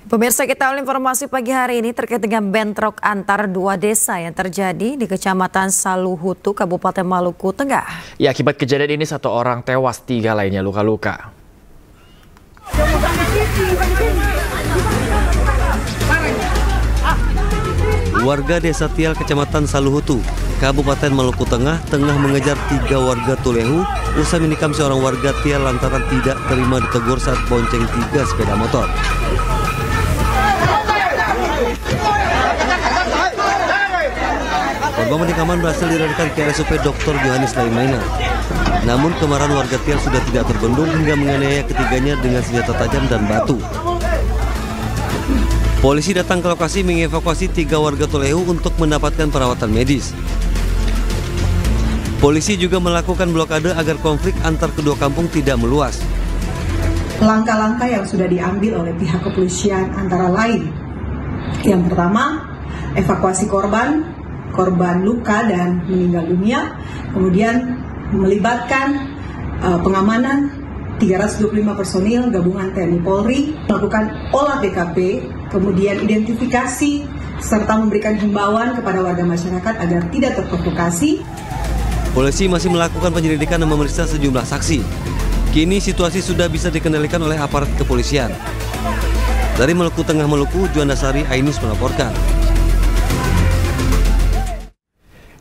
Pemirsa, kita awal informasi pagi hari ini terkait dengan bentrok antar dua desa yang terjadi di Kecamatan Saluhutu, Kabupaten Maluku Tengah. Ya, akibat kejadian ini 1 orang tewas, 3 lainnya luka-luka. Warga Desa Tial, Kecamatan Saluhutu, Kabupaten Maluku Tengah mengejar 3 warga Tulehu usai menikam seorang warga Tial lantaran tidak terima ditegur saat bonceng 3 sepeda motor. Korban penikaman berhasil dilarikan ke RSUP Dr. Yohanes Laimaina. Namun kemarahan warga Tial sudah tidak terbendung hingga menganiaya ketiganya dengan senjata tajam dan batu. Polisi datang ke lokasi mengevakuasi 3 warga Tulehu untuk mendapatkan perawatan medis. Polisi juga melakukan blokade agar konflik antar kedua kampung tidak meluas. Langkah-langkah yang sudah diambil oleh pihak kepolisian antara lain, yang pertama, evakuasi korban luka dan meninggal dunia, kemudian melibatkan pengamanan 325 personil gabungan TNI Polri, melakukan olah TKP, kemudian identifikasi serta memberikan himbauan kepada warga masyarakat agar tidak terprovokasi. Polisi masih melakukan penyelidikan dan memeriksa sejumlah saksi. Kini situasi sudah bisa dikendalikan oleh aparat kepolisian. Dari Maluku Tengah, Maluku, Juanda Sari, Ainus melaporkan.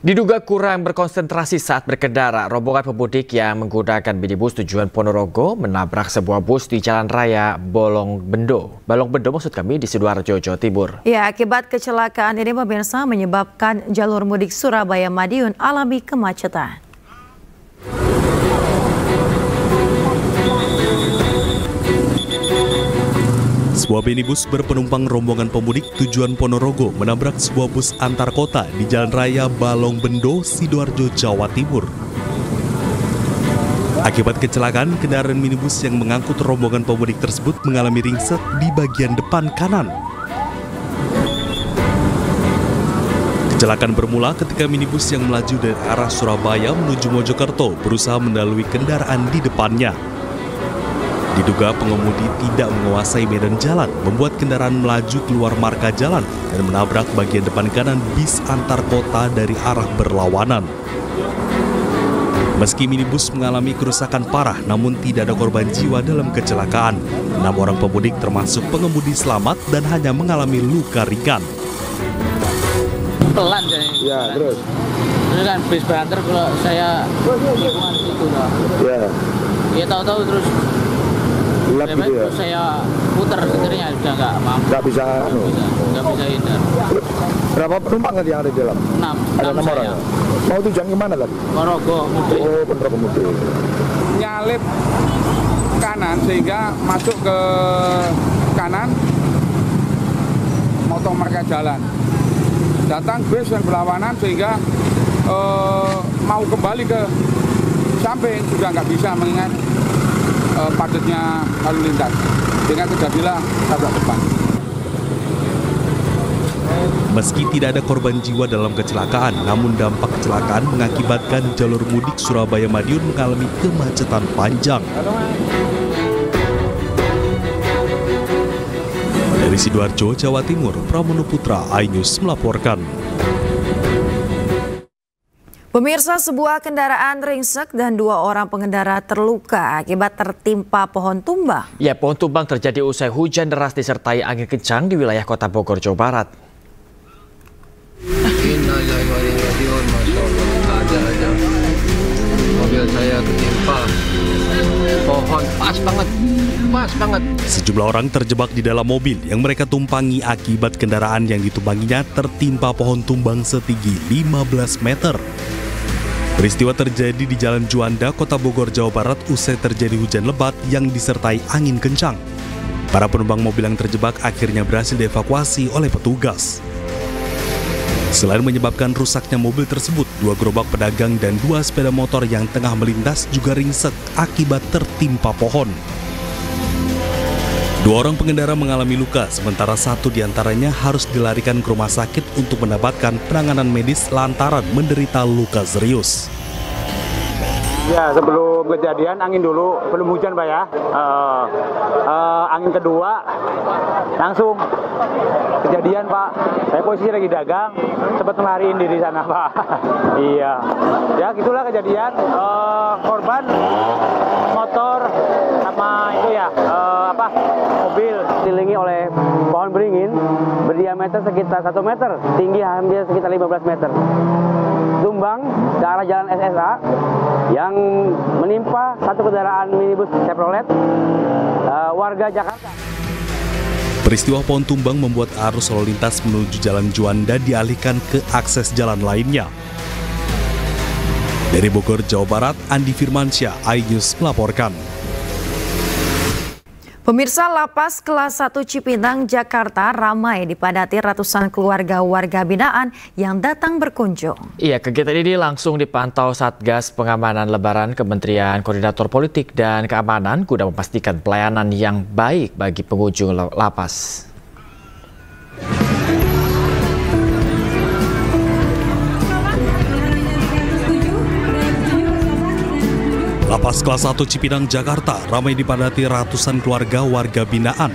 Diduga kurang berkonsentrasi saat berkendara, rombongan pemudik yang menggunakan minibus tujuan Ponorogo menabrak sebuah bus di Jalan Raya Balong Bendo maksud kami di Sidoarjo, Jawa Timur. Ya, akibat kecelakaan ini pemirsa menyebabkan jalur mudik Surabaya Madiun alami kemacetan. Sebuah minibus berpenumpang rombongan pemudik tujuan Ponorogo menabrak sebuah bus antar kota di Jalan Raya Balong Bendo, Sidoarjo, Jawa Timur. Akibat kecelakaan, kendaraan minibus yang mengangkut rombongan pemudik tersebut mengalami ringsek di bagian depan kanan. Kecelakaan bermula ketika minibus yang melaju dari arah Surabaya menuju Mojokerto berusaha mendahului kendaraan di depannya. Diduga pengemudi tidak menguasai medan jalan, membuat kendaraan melaju keluar marka jalan dan menabrak bagian depan kanan bis antar kota dari arah berlawanan. Meski minibus mengalami kerusakan parah, namun tidak ada korban jiwa dalam kecelakaan. 6 orang pemudik termasuk pengemudi selamat dan hanya mengalami luka ringan. Pelan saya. Ya, terus. Terus kan bis banter kalau saya lingkungan situ lah. Ya. Ya tahu-tahu terus. Gitu ya? Saya putar setirnya sudah nggak mampu. Nggak bisa hindar. Berapa penumpang tadi yang ada di dalam? 6. Ada 6 orang. Mau tujuan kemana tadi? Ponorogo mudik. Oh, Ponorogo mudik. Nyalip kanan sehingga masuk ke kanan, motong marka jalan. Datang bus yang berlawanan sehingga mau kembali ke samping sudah nggak bisa mengingat padatnya lalu lintas, sehingga terjadilah tabrak depan. Meski tidak ada korban jiwa dalam kecelakaan, namun dampak kecelakaan mengakibatkan jalur mudik Surabaya Madiun mengalami kemacetan panjang. Dari Sidoarjo, Jawa Timur, Pramono Putra, iNews melaporkan. Pemirsa, sebuah kendaraan ringsek dan 2 orang pengendara terluka akibat tertimpa pohon tumbang. Ya, pohon tumbang terjadi usai hujan deras disertai angin kencang di wilayah Kota Bogor, Jawa Barat. Mobil saya ketimpa pohon, pas banget. Sejumlah orang terjebak di dalam mobil yang mereka tumpangi akibat kendaraan yang ditumpanginya tertimpa pohon tumbang setinggi 15 meter. Peristiwa terjadi di Jalan Juanda, Kota Bogor, Jawa Barat usai terjadi hujan lebat yang disertai angin kencang. Para penumpang mobil yang terjebak akhirnya berhasil dievakuasi oleh petugas. Selain menyebabkan rusaknya mobil tersebut, 2 gerobak pedagang dan 2 sepeda motor yang tengah melintas juga ringsek akibat tertimpa pohon. 2 orang pengendara mengalami luka, sementara 1 diantaranya harus dilarikan ke rumah sakit untuk mendapatkan penanganan medis lantaran menderita luka serius. Ya, sebelum kejadian angin dulu, belum hujan Pak ya. Angin kedua langsung kejadian Pak. Saya posisi lagi dagang, sempat melariin diri sana Pak. Iya, ya gitulah kejadian. Korban motor sama itu ya mobil dikelilingi oleh pohon beringin berdiameter sekitar 1 meter, tinggi hampir sekitar 15 meter. Tumbang ke arah jalan SSA yang menimpa satu kendaraan minibus Chevrolet warga Jakarta. Peristiwa pohon tumbang membuat arus lalu lintas menuju Jalan Juanda dialihkan ke akses jalan lainnya. Dari Bogor, Jawa Barat, Andi Firmansyah, iNews melaporkan. Pemirsa, Lapas Kelas 1 Cipinang, Jakarta ramai dipadati ratusan keluarga warga binaan yang datang berkunjung. Iya, kegiatan ini langsung dipantau Satgas Pengamanan Lebaran Kementerian Koordinator Politik dan Keamanan guna memastikan pelayanan yang baik bagi pengunjung lapas. Lapas Kelas 1 Cipinang, Jakarta ramai dipadati ratusan keluarga warga binaan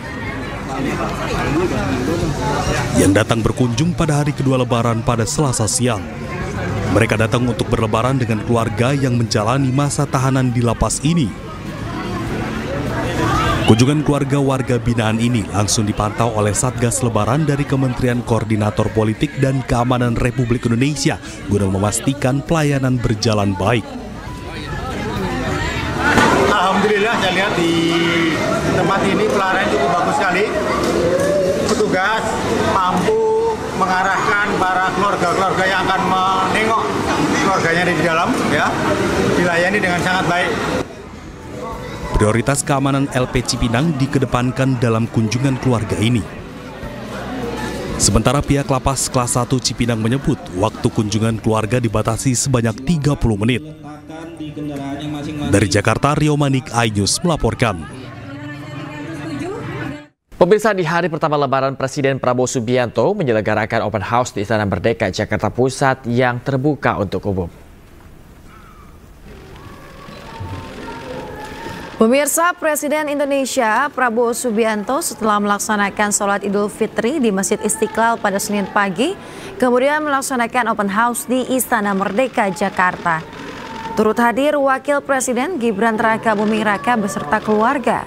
yang datang berkunjung pada hari kedua Lebaran pada Selasa siang. Mereka datang untuk berlebaran dengan keluarga yang menjalani masa tahanan di lapas ini. Kunjungan keluarga warga binaan ini langsung dipantau oleh Satgas Lebaran dari Kementerian Koordinator Politik dan Keamanan Republik Indonesia guna memastikan pelayanan berjalan baik. Alhamdulillah, saya lihat di tempat ini pelayanan cukup bagus sekali. Petugas mampu mengarahkan para keluarga-keluarga yang akan menengok keluarganya di dalam, ya, dilayani dengan sangat baik. Prioritas keamanan LP Cipinang dikedepankan dalam kunjungan keluarga ini. Sementara pihak Lapas Kelas 1 Cipinang menyebut waktu kunjungan keluarga dibatasi sebanyak 30 menit. Dari Jakarta, Rio Manik, iNews melaporkan. Pemirsa, di hari pertama Lebaran, Presiden Prabowo Subianto menyelenggarakan open house di Istana Merdeka, Jakarta Pusat yang terbuka untuk umum. Pemirsa, Presiden Indonesia Prabowo Subianto setelah melaksanakan sholat Idul Fitri di Masjid Istiqlal pada Senin pagi, kemudian melaksanakan open house di Istana Merdeka, Jakarta. Turut hadir Wakil Presiden Gibran Rakabuming Raka beserta keluarga.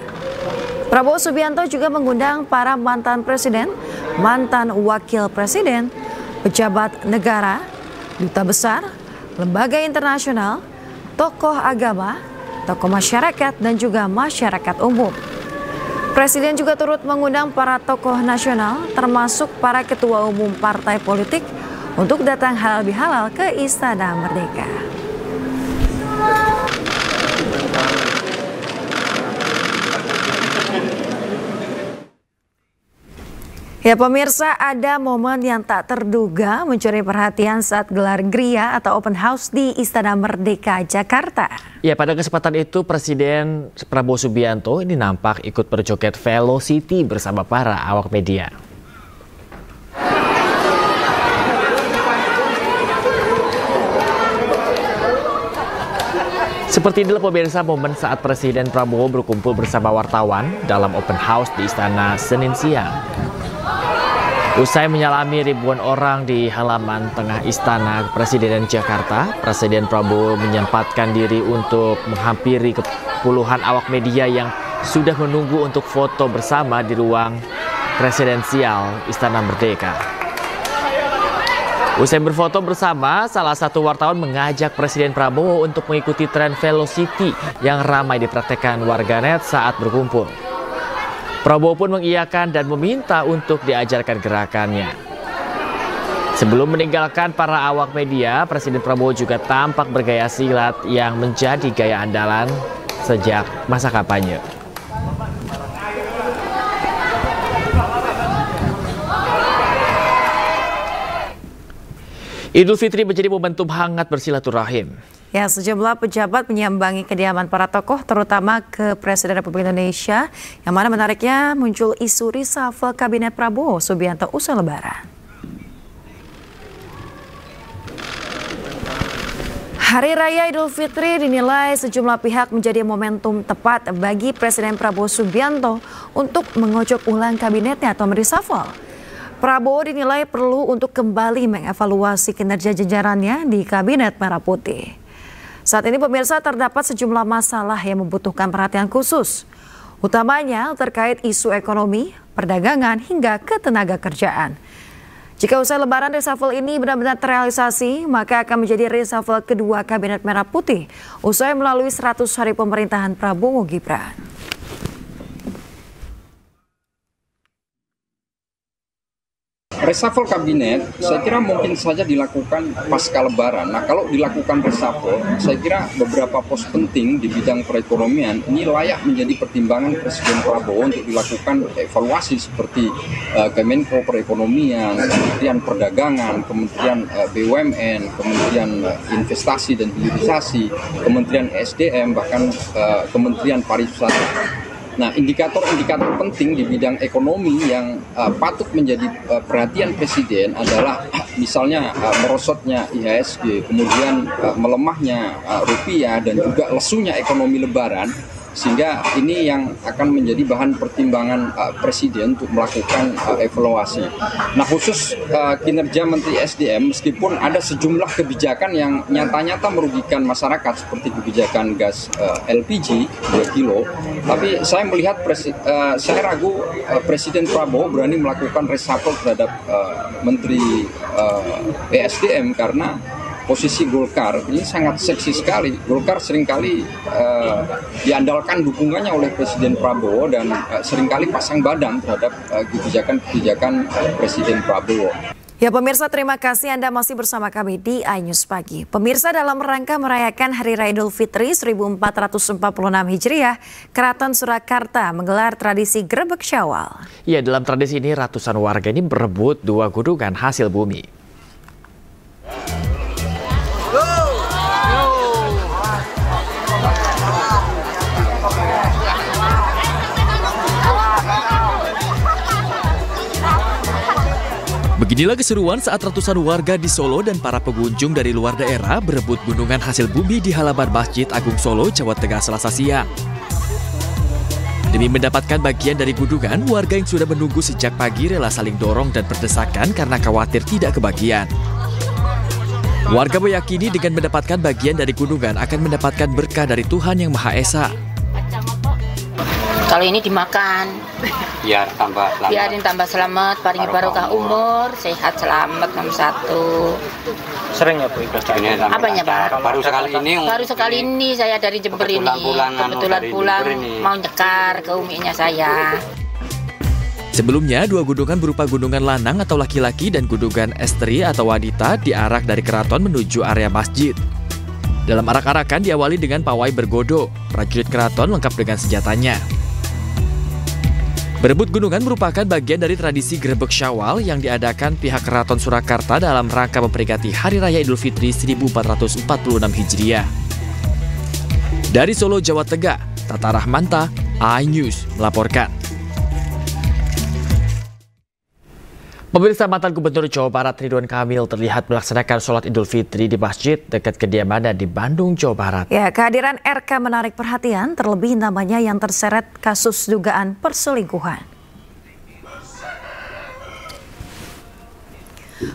Prabowo Subianto juga mengundang para mantan presiden, mantan wakil presiden, pejabat negara, duta besar, lembaga internasional, tokoh agama, tokoh masyarakat, dan juga masyarakat umum. Presiden juga turut mengundang para tokoh nasional, termasuk para ketua umum partai politik, untuk datang halal bihalal ke Istana Merdeka. Ya pemirsa, ada momen yang tak terduga mencuri perhatian saat gelar Gria atau open house di Istana Merdeka, Jakarta. Ya, pada kesempatan itu Presiden Prabowo Subianto ini nampak ikut berjoget Velocity bersama para awak media. Seperti inilah pemirsa momen saat Presiden Prabowo berkumpul bersama wartawan dalam open house di Istana Senin siang. Usai menyalami ribuan orang di halaman tengah Istana Presiden Jakarta, Presiden Prabowo menyempatkan diri untuk menghampiri puluhan awak media yang sudah menunggu untuk foto bersama di ruang presidensial Istana Merdeka. Usai berfoto bersama, salah satu wartawan mengajak Presiden Prabowo untuk mengikuti tren Velocity yang ramai dipraktekkan warganet saat berkumpul. Prabowo pun mengiyakan dan meminta untuk diajarkan gerakannya. Sebelum meninggalkan para awak media, Presiden Prabowo juga tampak bergaya silat yang menjadi gaya andalan sejak masa kampanye. Idul Fitri menjadi momentum hangat bersilaturahim. Ya, sejumlah pejabat menyambangi kediaman para tokoh, terutama ke Presiden Republik Indonesia, yang mana menariknya muncul isu reshuffle Kabinet Prabowo Subianto usai Lebaran. Hari Raya Idul Fitri dinilai sejumlah pihak menjadi momentum tepat bagi Presiden Prabowo Subianto untuk mengocok ulang kabinetnya atau mereshuffle. Prabowo dinilai perlu untuk kembali mengevaluasi kinerja jajarannya di Kabinet Merah Putih. Saat ini pemirsa, terdapat sejumlah masalah yang membutuhkan perhatian khusus, utamanya terkait isu ekonomi, perdagangan hingga ketenaga kerjaan. Jika usai Lebaran reshuffle ini benar-benar terrealisasi, maka akan menjadi reshuffle kedua Kabinet Merah Putih usai melalui 100 hari pemerintahan Prabowo Gibran. Reshuffle kabinet saya kira mungkin saja dilakukan pasca Lebaran. Nah, kalau dilakukan reshuffle, saya kira beberapa pos penting di bidang perekonomian ini layak menjadi pertimbangan Presiden Prabowo untuk dilakukan evaluasi seperti Kemenko Perekonomian, Kementerian Perdagangan, Kementerian BUMN, Kementerian Investasi dan Hilirisasi, Kementerian SDM, bahkan Kementerian Pariwisata. Nah, indikator-indikator penting di bidang ekonomi yang patut menjadi perhatian Presiden adalah misalnya merosotnya IHSG, kemudian melemahnya rupiah dan juga lesunya ekonomi Lebaran, sehingga ini yang akan menjadi bahan pertimbangan Presiden untuk melakukan evaluasi. Nah, khusus kinerja Menteri SDM, meskipun ada sejumlah kebijakan yang nyata-nyata merugikan masyarakat seperti kebijakan gas LPG 2 kilo, tapi saya melihat saya ragu Presiden Prabowo berani melakukan reshuffle terhadap Menteri SDM karena posisi Golkar ini sangat seksi sekali. Golkar seringkali diandalkan dukungannya oleh Presiden Prabowo dan seringkali pasang badan terhadap kebijakan-kebijakan Presiden Prabowo. Ya pemirsa, terima kasih Anda masih bersama kami di iNews Pagi. Pemirsa, dalam rangka merayakan Hari Raya Idul Fitri 1446 Hijriah, Keraton Surakarta menggelar tradisi Grebek Syawal. Ya, dalam tradisi ini ratusan warga ini berebut 2 gunungan hasil bumi. Beginilah keseruan saat ratusan warga di Solo dan para pengunjung dari luar daerah berebut gunungan hasil bumi di halaman Masjid Agung Solo, Jawa Tengah Selasa siang. Demi mendapatkan bagian dari gunungan, warga yang sudah menunggu sejak pagi rela saling dorong dan berdesakan karena khawatir tidak kebagian. Warga meyakini dengan mendapatkan bagian dari gunungan akan mendapatkan berkah dari Tuhan Yang Maha Esa. Kalau ini dimakan, biar tambah selamat. Biarin tambah selamat, paling barokah umur, sehat selamat nomor 1. Sering ya Bu ibadahnya? Apanya Pak? Baru sekali ini saya dari Jember ini. Kebetulan pulang mau nyekar ke uminya saya. Sebelumnya, 2 gunungan berupa gunungan lanang atau laki-laki dan gunungan estri atau wanita diarak dari keraton menuju area masjid. Dalam arak-arakan diawali dengan pawai bergodo, prajurit keraton lengkap dengan senjatanya. Berebut gunungan merupakan bagian dari tradisi Grebek Syawal yang diadakan pihak Keraton Surakarta dalam rangka memperingati Hari Raya Idul Fitri 1446 Hijriah. Dari Solo, Jawa Tengah, Tata Rahmanta, iNews melaporkan. Pemirsa, mantan Gubernur Jawa Barat Ridwan Kamil terlihat melaksanakan sholat Idul Fitri di masjid dekat kediamannya di Bandung, Jawa Barat. Ya, kehadiran RK menarik perhatian, terlebih namanya yang terseret kasus dugaan perselingkuhan.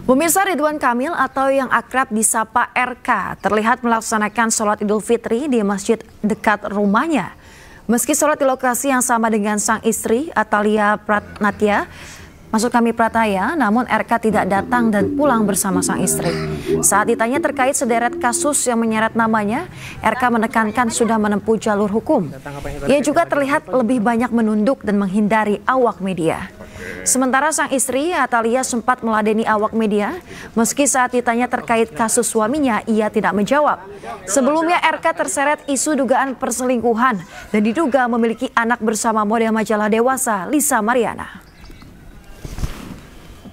Pemirsa, Ridwan Kamil atau yang akrab disapa RK terlihat melaksanakan sholat Idul Fitri di masjid dekat rumahnya. Meski sholat di lokasi yang sama dengan sang istri Atalia Prataya, namun RK tidak datang dan pulang bersama sang istri. Saat ditanya terkait sederet kasus yang menyeret namanya, RK menekankan sudah menempuh jalur hukum. Ia juga terlihat lebih banyak menunduk dan menghindari awak media. Sementara sang istri Atalia sempat meladeni awak media, meski saat ditanya terkait kasus suaminya, ia tidak menjawab. Sebelumnya RK terseret isu dugaan perselingkuhan dan diduga memiliki anak bersama model majalah dewasa Lisa Mariana.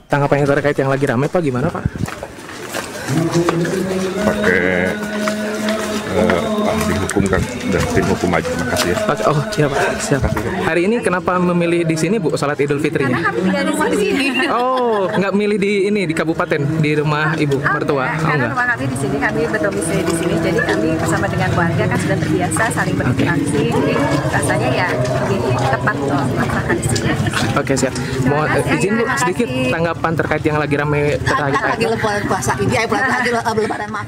Tanggapannya terkait yang lagi ramai Pak, gimana Pak? Pakai ahli hukum hukum kan, udah tim hukum aja. Terima kasih ya. Oh siap Pak, siap. Hari ini kenapa memilih di sini Bu salat Idul Fitrinya? Karena kami tinggal di sini. Oh, nggak milih di kabupaten, di rumah Ibu mertua? Karena rumah kami di sini, kami berdomisili di sini, jadi kami bersama dengan keluarga kan sudah terbiasa saling berinteraksi, jadi rasanya ya lebih tepat untuk melaksanakan di sini. Oke siap. Mau izin Bu sedikit tanggapan terkait yang lagi ramai lagi lebaran puasa ini, lagi lebaran maaf.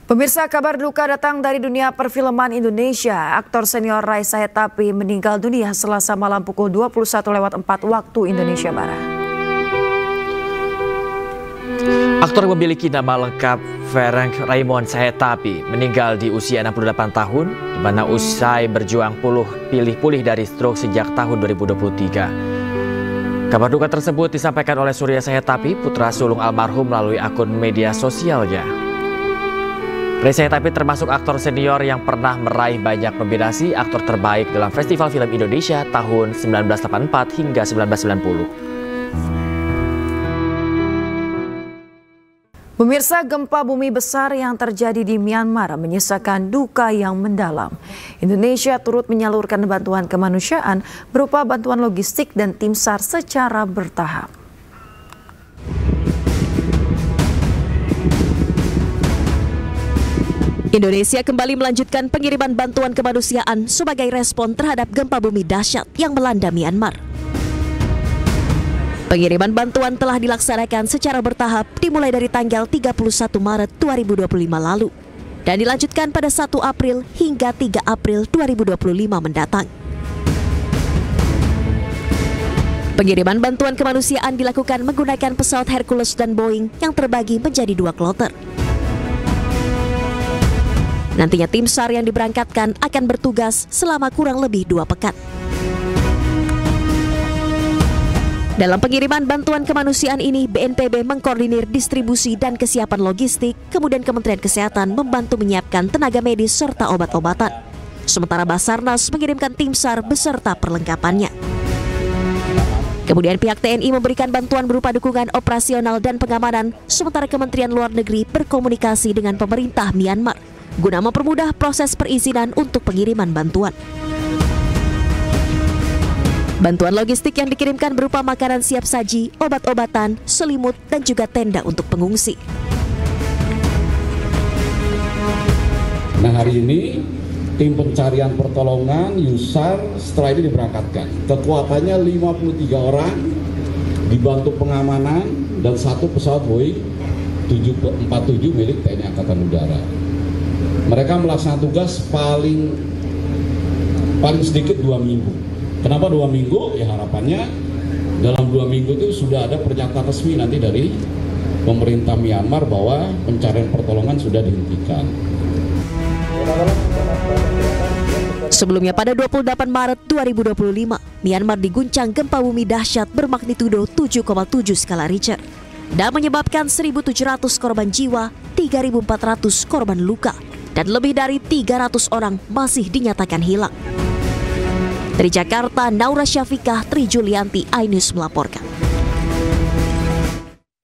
Pemirsa, kabar duka datang dari dunia perfilman Indonesia. Aktor senior Raisa Hetapi meninggal dunia Selasa malam pukul 21:04 waktu Indonesia Barat. Aktor memiliki nama lengkap Ferenc Raymond Sahetapi meninggal di usia 68 tahun, di mana usai berjuang pulih dari stroke sejak tahun 2023. Kabar duka tersebut disampaikan oleh Surya Sahetapi, putra sulung almarhum, melalui akun media sosialnya. Raisa Hetapi termasuk aktor senior yang pernah meraih banyak nominasi aktor terbaik dalam Festival Film Indonesia tahun 1984 hingga 1990. Pemirsa, gempa bumi besar yang terjadi di Myanmar menyisakan duka yang mendalam. Indonesia turut menyalurkan bantuan kemanusiaan berupa bantuan logistik dan tim SAR secara bertahap. Indonesia kembali melanjutkan pengiriman bantuan kemanusiaan sebagai respon terhadap gempa bumi dahsyat yang melanda Myanmar. Pengiriman bantuan telah dilaksanakan secara bertahap dimulai dari tanggal 31 Maret 2025 lalu dan dilanjutkan pada 1 April hingga 3 April 2025 mendatang. Pengiriman bantuan kemanusiaan dilakukan menggunakan pesawat Hercules dan Boeing yang terbagi menjadi 2 kloter. Nantinya tim SAR yang diberangkatkan akan bertugas selama kurang lebih 2 pekan. Dalam pengiriman bantuan kemanusiaan ini, BNPB mengkoordinir distribusi dan kesiapan logistik, kemudian Kementerian Kesehatan membantu menyiapkan tenaga medis serta obat-obatan. Sementara Basarnas mengirimkan tim SAR beserta perlengkapannya. Kemudian pihak TNI memberikan bantuan berupa dukungan operasional dan pengamanan, sementara Kementerian Luar Negeri berkomunikasi dengan pemerintah Myanmar guna mempermudah proses perizinan untuk pengiriman bantuan. Bantuan logistik yang dikirimkan berupa makanan siap saji, obat-obatan, selimut, dan juga tenda untuk pengungsi. Nah, hari ini tim pencarian pertolongan YUSAR setelah ini diberangkatkan. Kekuatannya 53 orang, dibantu pengamanan dan 1 pesawat Boeing 747 milik TNI Angkatan Udara. Mereka melaksanakan tugas paling sedikit 2 minggu. Kenapa 2 minggu? Ya harapannya dalam 2 minggu itu sudah ada pernyataan resmi nanti dari pemerintah Myanmar bahwa pencarian pertolongan sudah dihentikan. Sebelumnya pada 28 Maret 2025, Myanmar diguncang gempa bumi dahsyat bermagnitudo 7,7 skala Richter dan menyebabkan 1.700 korban jiwa, 3.400 korban luka, dan lebih dari 300 orang masih dinyatakan hilang. Dari Jakarta, Naura Syafikah, Tri Julianti, iNews melaporkan.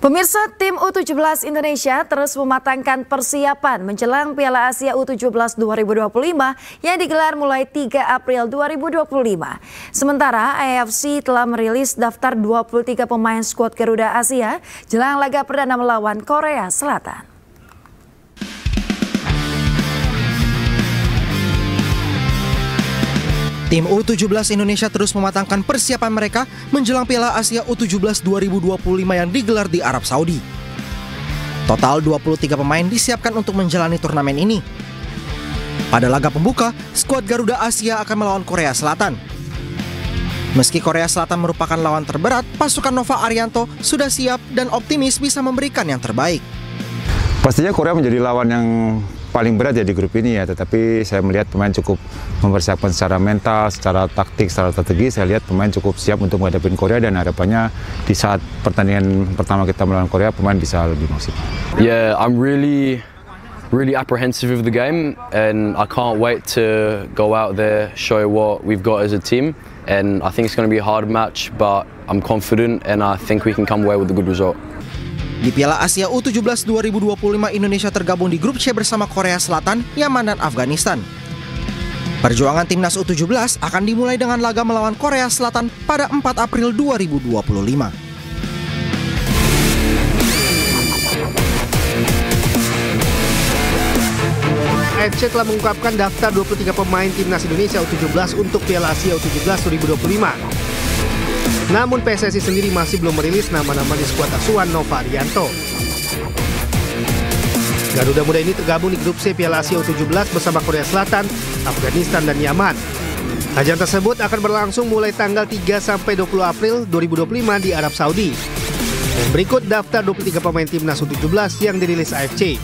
Pemirsa, tim U17 Indonesia terus mematangkan persiapan menjelang Piala Asia U17 2025 yang digelar mulai 3 April 2025. Sementara AFC telah merilis daftar 23 pemain skuad Garuda Asia jelang laga perdana melawan Korea Selatan. Tim U17 Indonesia terus mematangkan persiapan mereka menjelang Piala Asia U17 2025 yang digelar di Arab Saudi. Total 23 pemain disiapkan untuk menjalani turnamen ini. Pada laga pembuka, skuad Garuda Asia akan melawan Korea Selatan. Meski Korea Selatan merupakan lawan terberat, pasukan Nova Arianto sudah siap dan optimis bisa memberikan yang terbaik. Pastinya Korea menjadi lawan yang paling berat ya di grup ini ya, tetapi saya melihat pemain cukup mempersiapkan secara mental, secara taktik, secara strategi. Saya lihat pemain cukup siap untuk menghadapi Korea dan harapannya di saat pertandingan pertama kita melawan Korea, pemain bisa lebih maksimal. Yeah, I'm really apprehensive of the game and I can't wait to go out there, show what we've got as a team, and I think it's going to be a hard match, but I'm confident and I think we can come away with a good result. Di Piala Asia U17 2025 Indonesia tergabung di grup C bersama Korea Selatan, Yaman, dan Afghanistan. Perjuangan timnas U17 akan dimulai dengan laga melawan Korea Selatan pada 4 April 2025. AFC telah mengungkapkan daftar 23 pemain timnas Indonesia U17 untuk Piala Asia U17 2025. Namun PSSI sendiri masih belum merilis nama-nama di skuad asuhan Nova Arianto. Garuda Muda ini tergabung di grup C Piala Asia U17 bersama Korea Selatan, Afghanistan, dan Yaman. Ajang tersebut akan berlangsung mulai tanggal 3 sampai 20 April 2025 di Arab Saudi. Dan berikut daftar 23 pemain timnas U17 yang dirilis AFC.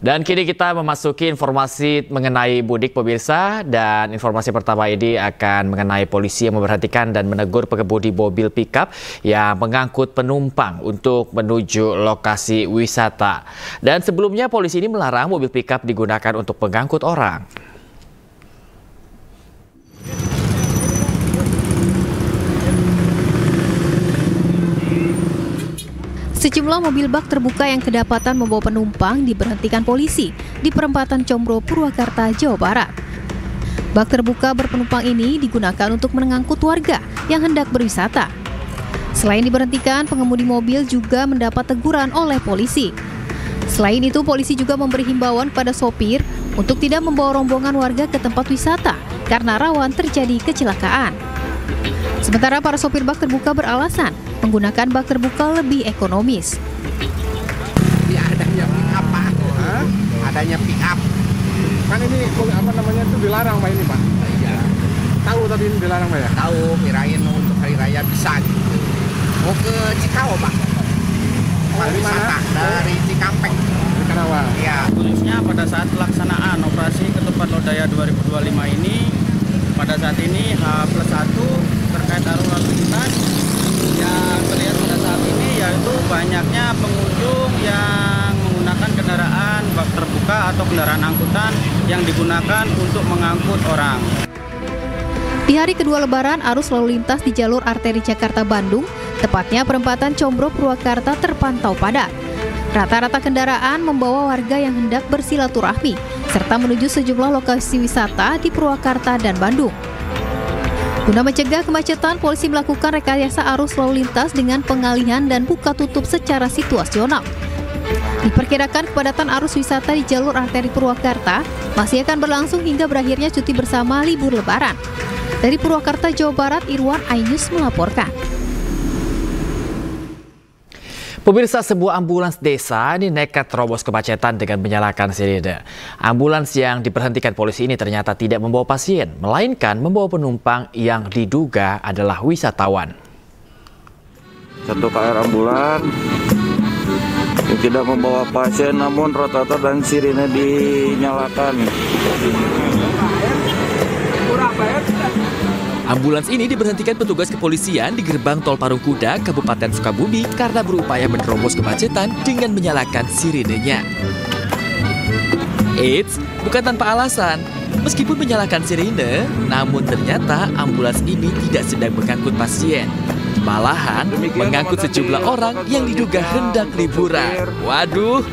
Dan kini kita memasuki informasi mengenai mudik pemirsa, dan informasi pertama ini akan mengenai polisi yang memperhatikan dan menegur pengemudi mobil pickup yang mengangkut penumpang untuk menuju lokasi wisata. Dan sebelumnya polisi ini melarang mobil pickup digunakan untuk mengangkut orang. Sejumlah mobil bak terbuka yang kedapatan membawa penumpang diberhentikan polisi di perempatan Combro, Purwakarta, Jawa Barat. Bak terbuka berpenumpang ini digunakan untuk mengangkut warga yang hendak berwisata. Selain diberhentikan, pengemudi mobil juga mendapat teguran oleh polisi. Selain itu, polisi juga memberi himbauan kepada sopir untuk tidak membawa rombongan warga ke tempat wisata karena rawan terjadi kecelakaan. Sementara para sopir bak terbuka beralasan menggunakan bak terbuka lebih ekonomis. Ya, adanya pick-up, Pak. Adanya pick-up. Kan ini apa namanya itu dilarang, Pak, ini, Pak? Iya. Tahu tapi ini dilarang, Pak, ya? Tahu, kirain untuk hari raya bisa gitu. Mau ke Cikau, Pak. Dari mana? Dari Cikampek. Dari Karawang. Iya. Khususnya pada saat pelaksanaan operasi Ketupat Lodaya 2025 ini, pada saat ini H+1 terkait arus lalu lintas yang terlihat pada saat ini yaitu banyaknya pengunjung yang menggunakan kendaraan bak terbuka atau kendaraan angkutan yang digunakan untuk mengangkut orang. Di hari kedua Lebaran, arus lalu lintas di jalur arteri Jakarta-Bandung, tepatnya perempatan Combro, Purwakarta, terpantau padat. Rata-rata kendaraan membawa warga yang hendak bersilaturahmi serta menuju sejumlah lokasi wisata di Purwakarta dan Bandung. Guna mencegah kemacetan, polisi melakukan rekayasa arus lalu lintas dengan pengalihan dan buka tutup secara situasional. Diperkirakan kepadatan arus wisata di jalur arteri Purwakarta masih akan berlangsung hingga berakhirnya cuti bersama libur Lebaran. Dari Purwakarta, Jawa Barat, Irwan iNews melaporkan. Pemirsa, sebuah ambulans desa ini nekat terobos kemacetan dengan menyalakan sirine. Ambulans yang diberhentikan polisi ini ternyata tidak membawa pasien, melainkan membawa penumpang yang diduga adalah wisatawan. Satu KR ambulans yang tidak membawa pasien, namun rotator dan sirine dinyalakan. Ambulans ini diberhentikan petugas kepolisian di gerbang tol Parungkuda, Kabupaten Sukabumi karena berupaya menerobos kemacetan dengan menyalakan sirinenya. Eits, bukan tanpa alasan. Meskipun menyalakan sirine, namun ternyata ambulans ini tidak sedang mengangkut pasien. Malahan mengangkut sejumlah orang yang diduga hendak liburan. Waduh.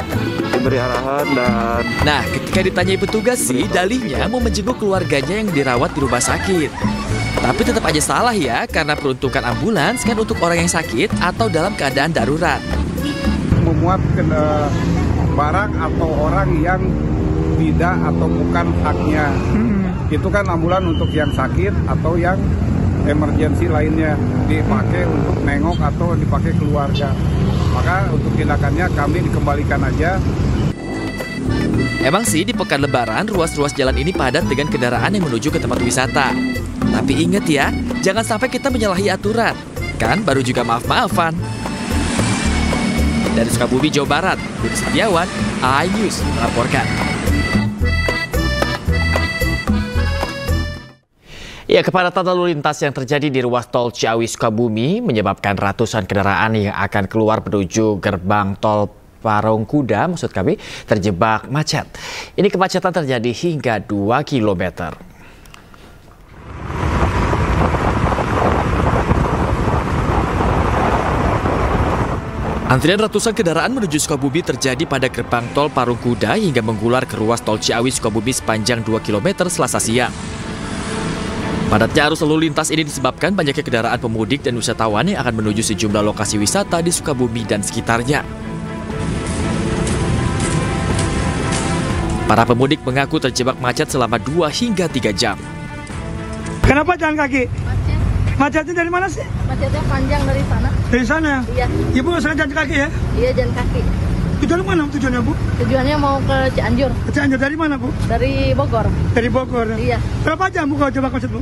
Diberi arahan dan... Nah, ketika ditanyai petugas sih, dalihnya mau menjenguk keluarganya yang dirawat di rumah sakit. Tapi tetap aja salah ya, karena peruntukan ambulans kan untuk orang yang sakit atau dalam keadaan darurat. Memuat barang atau orang yang tidak atau bukan haknya. Itu kan ambulans untuk yang sakit atau yang emergensi lainnya, dipakai untuk nengok atau dipakai keluarga. Maka untuk tindakannya kami dikembalikan aja. Emang sih di pekan Lebaran ruas-ruas jalan ini padat dengan kendaraan yang menuju ke tempat wisata. Tapi ingat ya, jangan sampai kita menyalahi aturan. Kan baru juga maaf-maafan. Dari Sukabumi, Jawa Barat, Budi Setiawan, iNews melaporkan. Ya, kepadatan lalu lintas yang terjadi di ruas tol Ciawi Sukabumi menyebabkan ratusan kendaraan yang akan keluar menuju gerbang tol Parungkuda, maksud kami, terjebak macet. Ini kemacetan terjadi hingga 2 km. Antrian ratusan kendaraan menuju Sukabumi terjadi pada gerbang tol Parungkuda hingga mengular ke ruas tol Ciawi Sukabumi sepanjang 2 km Selasa siang. Padatnya arus lalu lintas ini disebabkan banyaknya kendaraan pemudik dan wisatawan yang akan menuju sejumlah lokasi wisata di Sukabumi dan sekitarnya. Para pemudik mengaku terjebak macet selama 2 hingga 3 jam. Kenapa jalan kaki? Macetnya dari mana sih? Macetnya panjang dari sana. Dari sana? Iya. Ibu saya jalan kaki ya? Iya, jalan kaki. Tujuannya mana tujuannya, Bu? Tujuannya mau ke Cianjur. Ke Cianjur dari mana, Bu? Dari Bogor. Dari Bogor? Iya. Berapa jam Bu kalau jebak macet, Bu?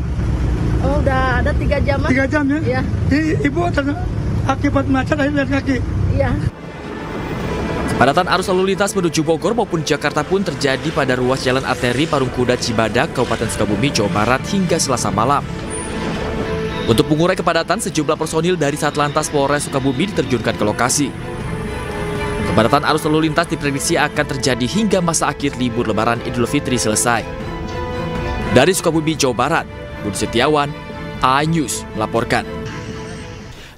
Oh, udah ada 3 jam. 3 jam ya? Iya. Ibu akibat macet akhirnya jalan kaki? Iya. Padatan arus lalu lintas menuju Bogor maupun Jakarta pun terjadi pada ruas jalan arteri Parungkuda Cibadak, Kabupaten Sukabumi, Jawa Barat hingga Selasa malam. Untuk mengurai kepadatan, sejumlah personil dari Satlantas Polres Sukabumi diterjunkan ke lokasi. Kepadatan arus lalu lintas diprediksi akan terjadi hingga masa akhir libur Lebaran Idul Fitri selesai. Dari Sukabumi, Jawa Barat, Budi Setiawan, iNews melaporkan.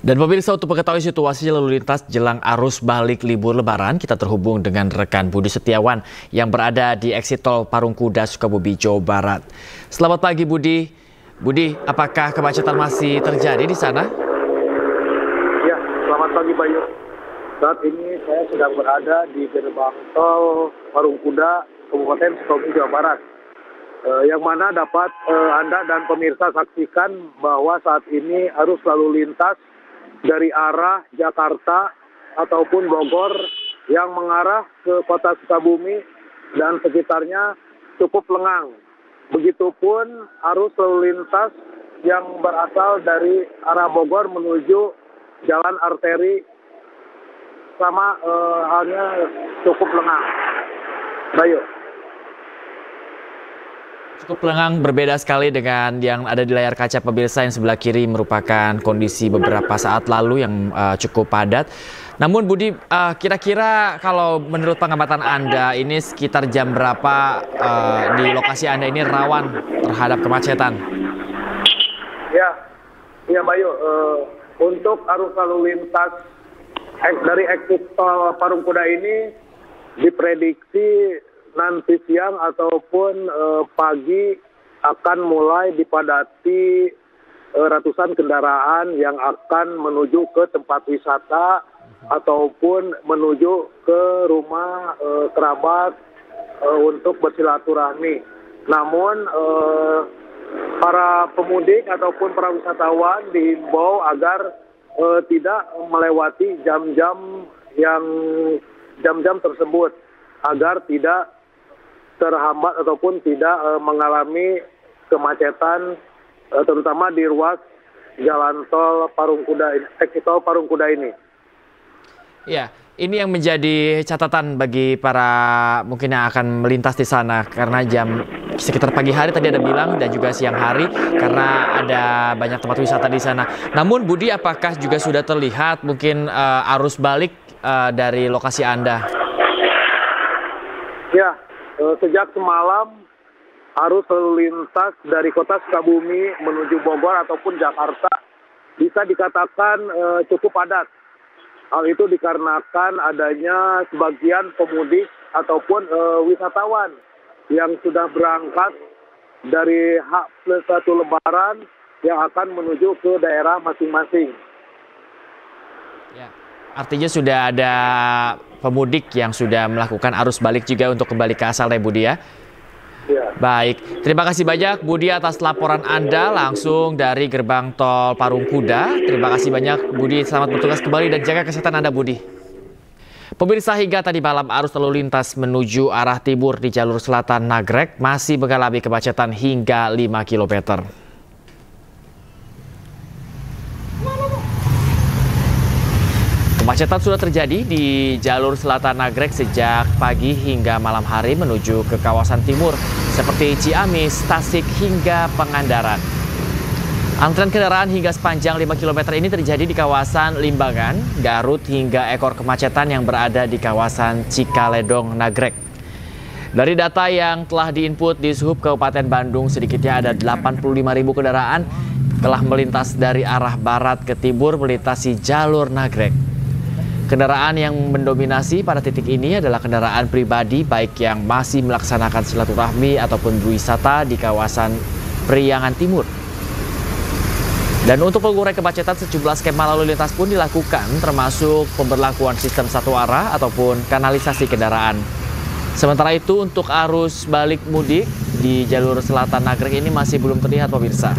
Dan pemirsa, untuk mengetahui situasi lalu lintas jelang arus balik libur Lebaran, kita terhubung dengan rekan Budi Setiawan yang berada di exit tol Parungkuda, Sukabumi, Jawa Barat. Selamat pagi, Budi. Budi, apakah kemacetan masih terjadi di sana? Ya, selamat pagi, Bayu. Saat ini saya sedang berada di gerbang tol Parungkuda, Kabupaten Sukabumi, Jawa Barat. Yang mana dapat Anda dan pemirsa saksikan bahwa saat ini arus lalu lintas dari arah Jakarta ataupun Bogor yang mengarah ke kota Sukabumi dan sekitarnya cukup lengang. Begitupun arus lalu lintas yang berasal dari arah Bogor menuju jalan arteri sama halnya cukup lengang. Bayu. Cukup lengang, berbeda sekali dengan yang ada di layar kaca pemirsa yang sebelah kiri merupakan kondisi beberapa saat lalu yang cukup padat. Namun Budi, kira-kira kalau menurut pengamatan Anda ini sekitar jam berapa di lokasi Anda ini rawan terhadap kemacetan? Ya Bayu, untuk arus lalu lintas dari exit tol Parungkuda ini diprediksi nanti siang ataupun pagi akan mulai dipadati ratusan kendaraan yang akan menuju ke tempat wisata ataupun menuju ke rumah kerabat untuk bersilaturahmi. Namun para pemudik ataupun para wisatawan dihimbau agar tidak melewati jam-jam tersebut agar tidak terhambat ataupun tidak mengalami kemacetan terutama di ruas jalan tol Parungkuda, exit tol Parungkuda ini. Ya, ini yang menjadi catatan bagi para mungkin yang akan melintas di sana karena jam sekitar pagi hari tadi ada bilang dan juga siang hari karena ada banyak tempat wisata di sana. Namun Budi, apakah juga sudah terlihat mungkin arus balik dari lokasi Anda? Ya, sejak semalam arus lalu lintas dari kota Sukabumi menuju Bogor ataupun Jakarta bisa dikatakan cukup padat. Hal itu dikarenakan adanya sebagian pemudik ataupun wisatawan yang sudah berangkat dari H+1 Lebaran yang akan menuju ke daerah masing-masing. Ya, artinya sudah ada pemudik yang sudah melakukan arus balik juga untuk kembali ke asal ya Budi ya? Ya. Baik, terima kasih banyak Budi atas laporan Anda langsung dari gerbang tol Parungkuda. Terima kasih banyak Budi, selamat bertugas kembali dan jaga kesehatan Anda Budi. Pemirsa, hingga tadi malam arus lalu lintas menuju arah timur di jalur selatan Nagrek masih mengalami kemacetan hingga 5 km. Kemacetan sudah terjadi di jalur selatan Nagrek sejak pagi hingga malam hari menuju ke kawasan timur seperti Ciamis, Tasik hingga Pangandaran. Antrean kendaraan hingga sepanjang 5 km ini terjadi di kawasan Limbangan, Garut hingga ekor kemacetan yang berada di kawasan Cikaledong, Nagrek. Dari data yang telah diinput di Dishub Kabupaten Bandung, sedikitnya ada 85.000 kendaraan telah melintas dari arah barat ke timur melintasi jalur Nagrek. Kendaraan yang mendominasi pada titik ini adalah kendaraan pribadi baik yang masih melaksanakan silaturahmi ataupun berwisata di kawasan Priangan Timur. Dan untuk mengurai kemacetan, sejumlah skema lalu lintas pun dilakukan, termasuk pemberlakuan sistem satu arah ataupun kanalisasi kendaraan. Sementara itu, untuk arus balik mudik di jalur selatan Nagrek ini masih belum terlihat, pemirsa.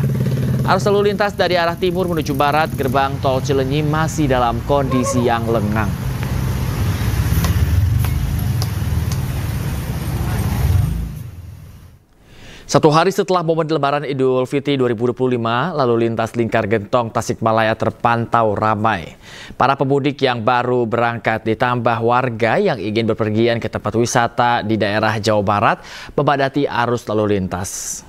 Arus lalu lintas dari arah timur menuju barat, gerbang tol Cileunyi masih dalam kondisi yang lengang. Satu hari setelah momen Lebaran Idul Fitri 2025, lalu lintas Lingkar Gentong Tasikmalaya terpantau ramai. Para pemudik yang baru berangkat ditambah warga yang ingin berpergian ke tempat wisata di daerah Jawa Barat memadati arus lalu lintas.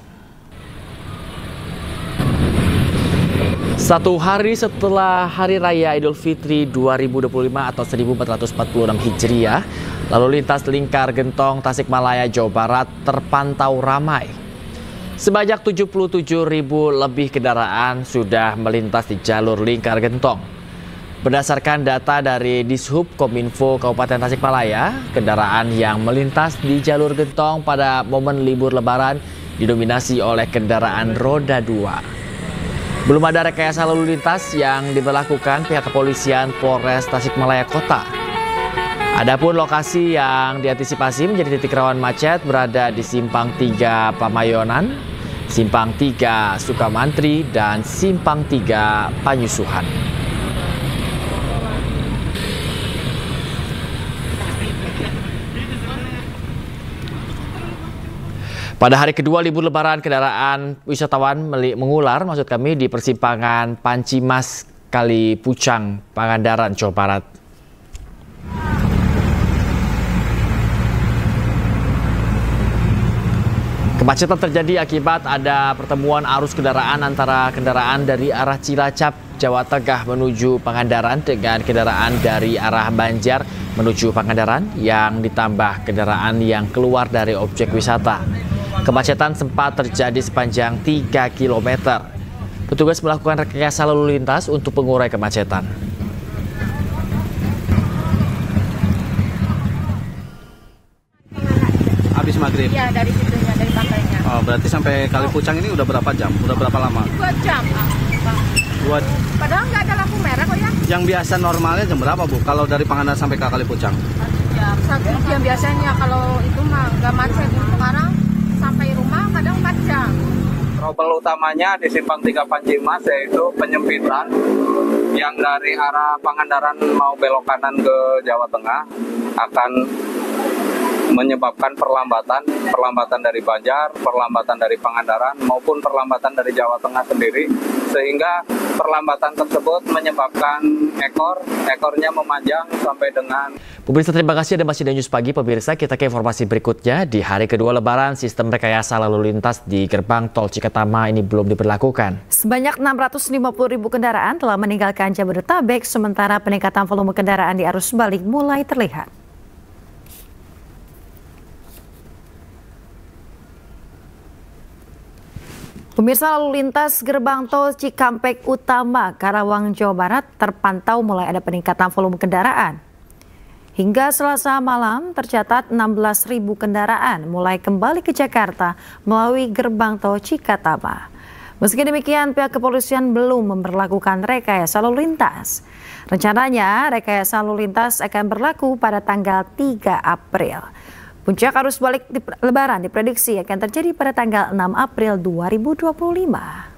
Satu hari setelah Hari Raya Idul Fitri 2025 atau 1446 Hijriah, lalu lintas Lingkar Gentong Tasikmalaya, Jawa Barat terpantau ramai. Sebanyak 77.000 lebih kendaraan sudah melintas di jalur Lingkar Gentong. Berdasarkan data dari Dishub Kominfo Kabupaten Tasikmalaya, kendaraan yang melintas di jalur Gentong pada momen libur Lebaran didominasi oleh kendaraan roda 2. Belum ada rekayasa lalu lintas yang diberlakukan pihak kepolisian Polres Tasikmalaya Kota. Adapun lokasi yang diantisipasi menjadi titik rawan macet berada di Simpang 3 Pamayonan, Simpang 3 Sukamantri, dan Simpang 3 Panyusuhan. Pada hari kedua libur Lebaran, kendaraan wisatawan mengular, di persimpangan Pancimas Kali Pucang, Pangandaran, Jawa Barat. Kemacetan terjadi akibat ada pertemuan arus kendaraan antara kendaraan dari arah Cilacap, Jawa Tengah menuju Pangandaran dengan kendaraan dari arah Banjar menuju Pangandaran yang ditambah kendaraan yang keluar dari objek wisata. Kemacetan sempat terjadi sepanjang 3 km. Petugas melakukan rekayasa lalu lintas untuk mengurai kemacetan. Habis maghrib? Iya, dari situnya, dari pantainya. Oh, berarti sampai Kali Pucang ini udah berapa jam? Udah berapa lama? 2 jam. Padahal nggak ada lampu merah kok ya. Yang biasa normalnya jam berapa, Bu? Kalau dari Pangandaran sampai ke Kali Pucang? Jam 1 jam biasanya, kalau itu mah nggak macet. Sekarang sampai rumah kadang 4 jam. Trouble utamanya di Simpang 3 Pancimas, yaitu penyempitan yang dari arah Pangandaran mau belok kanan ke Jawa Tengah akan menyebabkan perlambatan dari Banjar, perlambatan dari Pangandaran, maupun perlambatan dari Jawa Tengah sendiri, sehingga perlambatan tersebut menyebabkan ekornya memanjang sampai dengan. Pemirsa, terima kasih Anda masih di News Pagi. Pemirsa, kita ke informasi berikutnya. Di hari kedua Lebaran, sistem rekayasa lalu lintas di gerbang tol Cikatama ini belum diberlakukan. Sebanyak 650.000 kendaraan telah meninggalkan Jabodetabek, sementara peningkatan volume kendaraan di arus balik mulai terlihat. Pemirsa, lalu lintas gerbang tol Cikampek Utama, Karawang, Jawa Barat terpantau mulai ada peningkatan volume kendaraan. Hingga Selasa malam tercatat 16.000 kendaraan mulai kembali ke Jakarta melalui gerbang tol Cikatama. Meski demikian, pihak kepolisian belum memberlakukan rekayasa lalu lintas. Rencananya rekayasa lalu lintas akan berlaku pada tanggal 3 April. Puncak arus balik Lebaran diprediksi akan terjadi pada tanggal 6 April 2025.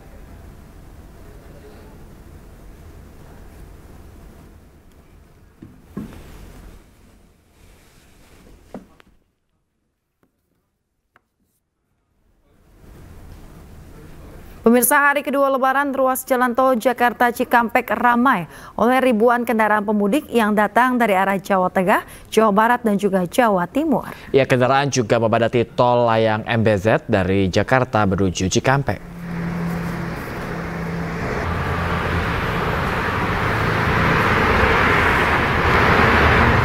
Pemirsa, hari kedua Lebaran, ruas jalan tol Jakarta Cikampek ramai oleh ribuan kendaraan pemudik yang datang dari arah Jawa Tengah, Jawa Barat, dan juga Jawa Timur. Ya, kendaraan juga memadati tol layang MBZ dari Jakarta menuju Cikampek.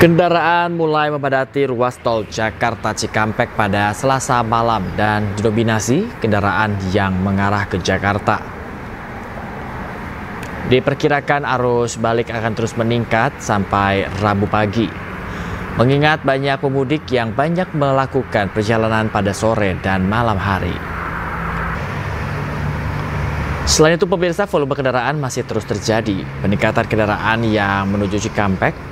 Kendaraan mulai memadati ruas tol Jakarta Cikampek pada Selasa malam dan didominasi kendaraan yang mengarah ke Jakarta. Diperkirakan arus balik akan terus meningkat sampai Rabu pagi. Mengingat banyak pemudik yang banyak melakukan perjalanan pada sore dan malam hari. Selain itu pemirsa, volume kendaraan masih terus terjadi. Peningkatan kendaraan yang menuju Cikampek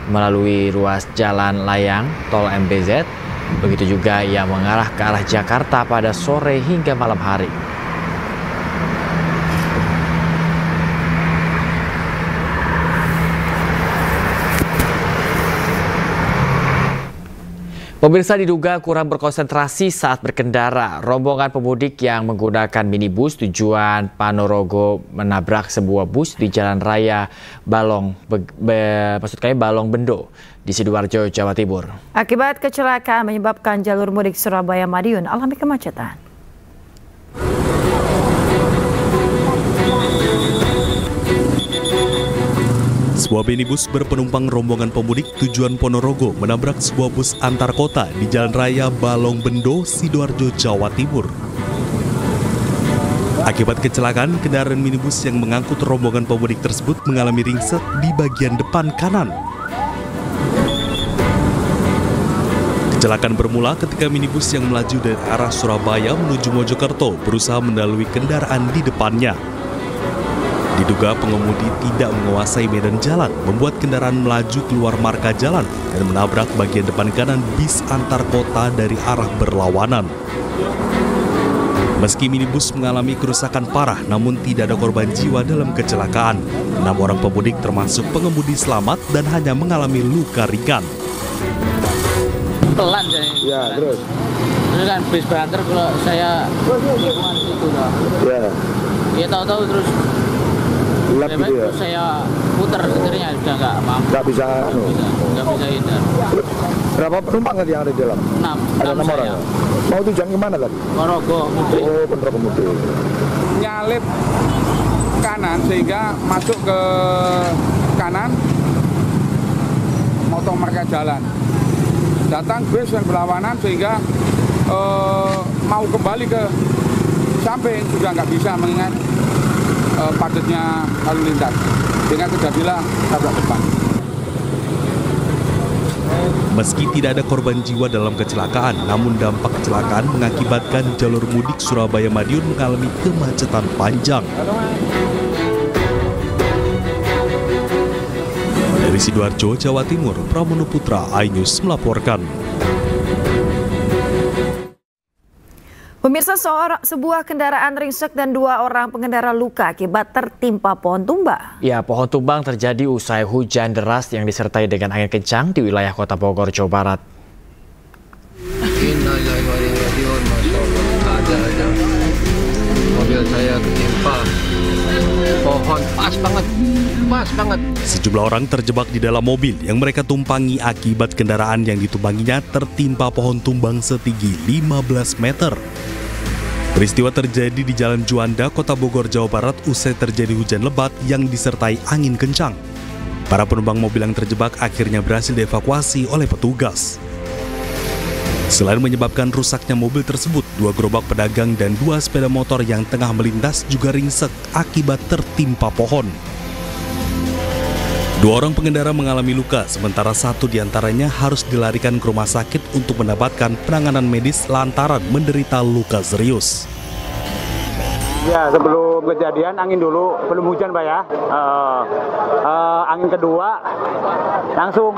melalui ruas jalan layang tol MBZ, begitu juga yang mengarah ke arah Jakarta pada sore hingga malam hari. Pemirsa, diduga kurang berkonsentrasi saat berkendara. Rombongan pemudik yang menggunakan minibus tujuan Ponorogo menabrak sebuah bus di Jalan Raya Balong Bendo di Sidoarjo, Jawa Timur. Akibat kecelakaan menyebabkan jalur mudik Surabaya-Madiun alami kemacetan. Sebuah minibus berpenumpang rombongan pemudik tujuan Ponorogo menabrak sebuah bus antar kota di Jalan Raya Balong Bendo, Sidoarjo, Jawa Timur. Akibat kecelakaan, kendaraan minibus yang mengangkut rombongan pemudik tersebut mengalami ringsek di bagian depan kanan. Kecelakaan bermula ketika minibus yang melaju dari arah Surabaya menuju Mojokerto berusaha mendahului kendaraan di depannya. Diduga pengemudi tidak menguasai medan jalan, membuat kendaraan melaju keluar marka jalan dan menabrak bagian depan kanan bis antar kota dari arah berlawanan. Meski minibus mengalami kerusakan parah, namun tidak ada korban jiwa dalam kecelakaan. 6 orang pemudik termasuk pengemudi selamat dan hanya mengalami luka ringan. Pelan saya. Ya, terus? Terus kan bis banter kalau saya lingkungan situ lah. Ya. Ya tahu-tahu terus gitu ya? Saya putar setirnya sudah nggak mampu. Nggak bisa hindar. Berapa penumpang tadi yang ada di dalam? 6. Ada 6 orang ya? Mau tujuan kemana tadi? Ponorogo. Oh, Ponorogo mudik. Nyalip kanan sehingga masuk ke kanan, motong marka jalan. Datang bus yang berlawanan sehingga mau kembali ke samping sudah nggak bisa mengingat padatnya lalu lintas, sehingga terjadilah tabrak depan. Meski tidak ada korban jiwa dalam kecelakaan, namun dampak kecelakaan mengakibatkan jalur mudik Surabaya-Madiun mengalami kemacetan panjang. Dari Sidoarjo, Jawa Timur, Pramono Putra, iNews melaporkan. Pemirsa, sebuah kendaraan ringsek dan 2 orang pengendara luka akibat tertimpa pohon tumbang. Ya, pohon tumbang terjadi usai hujan deras yang disertai dengan angin kencang di wilayah Kota Bogor, Jawa Barat. Mobil saya ketimpa pohon, pas banget. Sejumlah orang terjebak di dalam mobil yang mereka tumpangi akibat kendaraan yang ditumpanginya tertimpa pohon tumbang setinggi 15 meter. Peristiwa terjadi di Jalan Juanda, Kota Bogor, Jawa Barat usai terjadi hujan lebat yang disertai angin kencang. Para penumpang mobil yang terjebak akhirnya berhasil dievakuasi oleh petugas. Selain menyebabkan rusaknya mobil tersebut, 2 gerobak pedagang dan 2 sepeda motor yang tengah melintas juga ringsek akibat tertimpa pohon. 2 orang pengendara mengalami luka, sementara 1 diantaranya harus dilarikan ke rumah sakit untuk mendapatkan penanganan medis lantaran menderita luka serius. Ya, sebelum kejadian angin dulu, belum hujan Pak ya. Angin kedua, langsung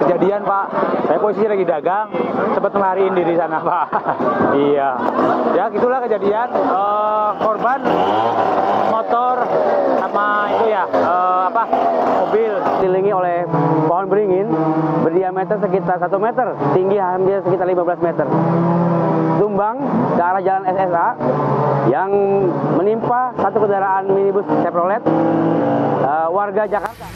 kejadian Pak. Saya posisi lagi dagang, sempat melariin diri sana Pak. Iya, ya gitulah kejadian. Korban motor sama itu ya, mobil dikelilingi oleh pohon beringin berdiameter sekitar 1 meter, tinggi hampir sekitar 15 meter. Tumbang ke arah jalan SSA yang menimpa 1 kendaraan minibus Chevrolet warga Jakarta.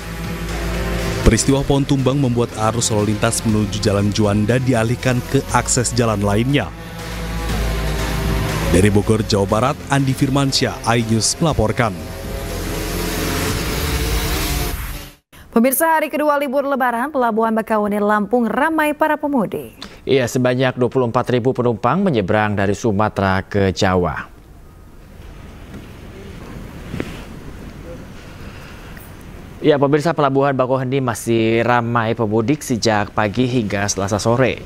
Peristiwa pohon tumbang membuat arus lalu lintas menuju Jalan Juanda dialihkan ke akses jalan lainnya. Dari Bogor, Jawa Barat, Andi Firmansyah, iNews melaporkan. Pemirsa, hari kedua libur Lebaran, Pelabuhan Bakauheni Lampung ramai para pemudik. Iya, sebanyak 24.000 penumpang menyeberang dari Sumatera ke Jawa. Ya, pemirsa, Pelabuhan Bakauheni masih ramai pemudik sejak pagi hingga Selasa sore.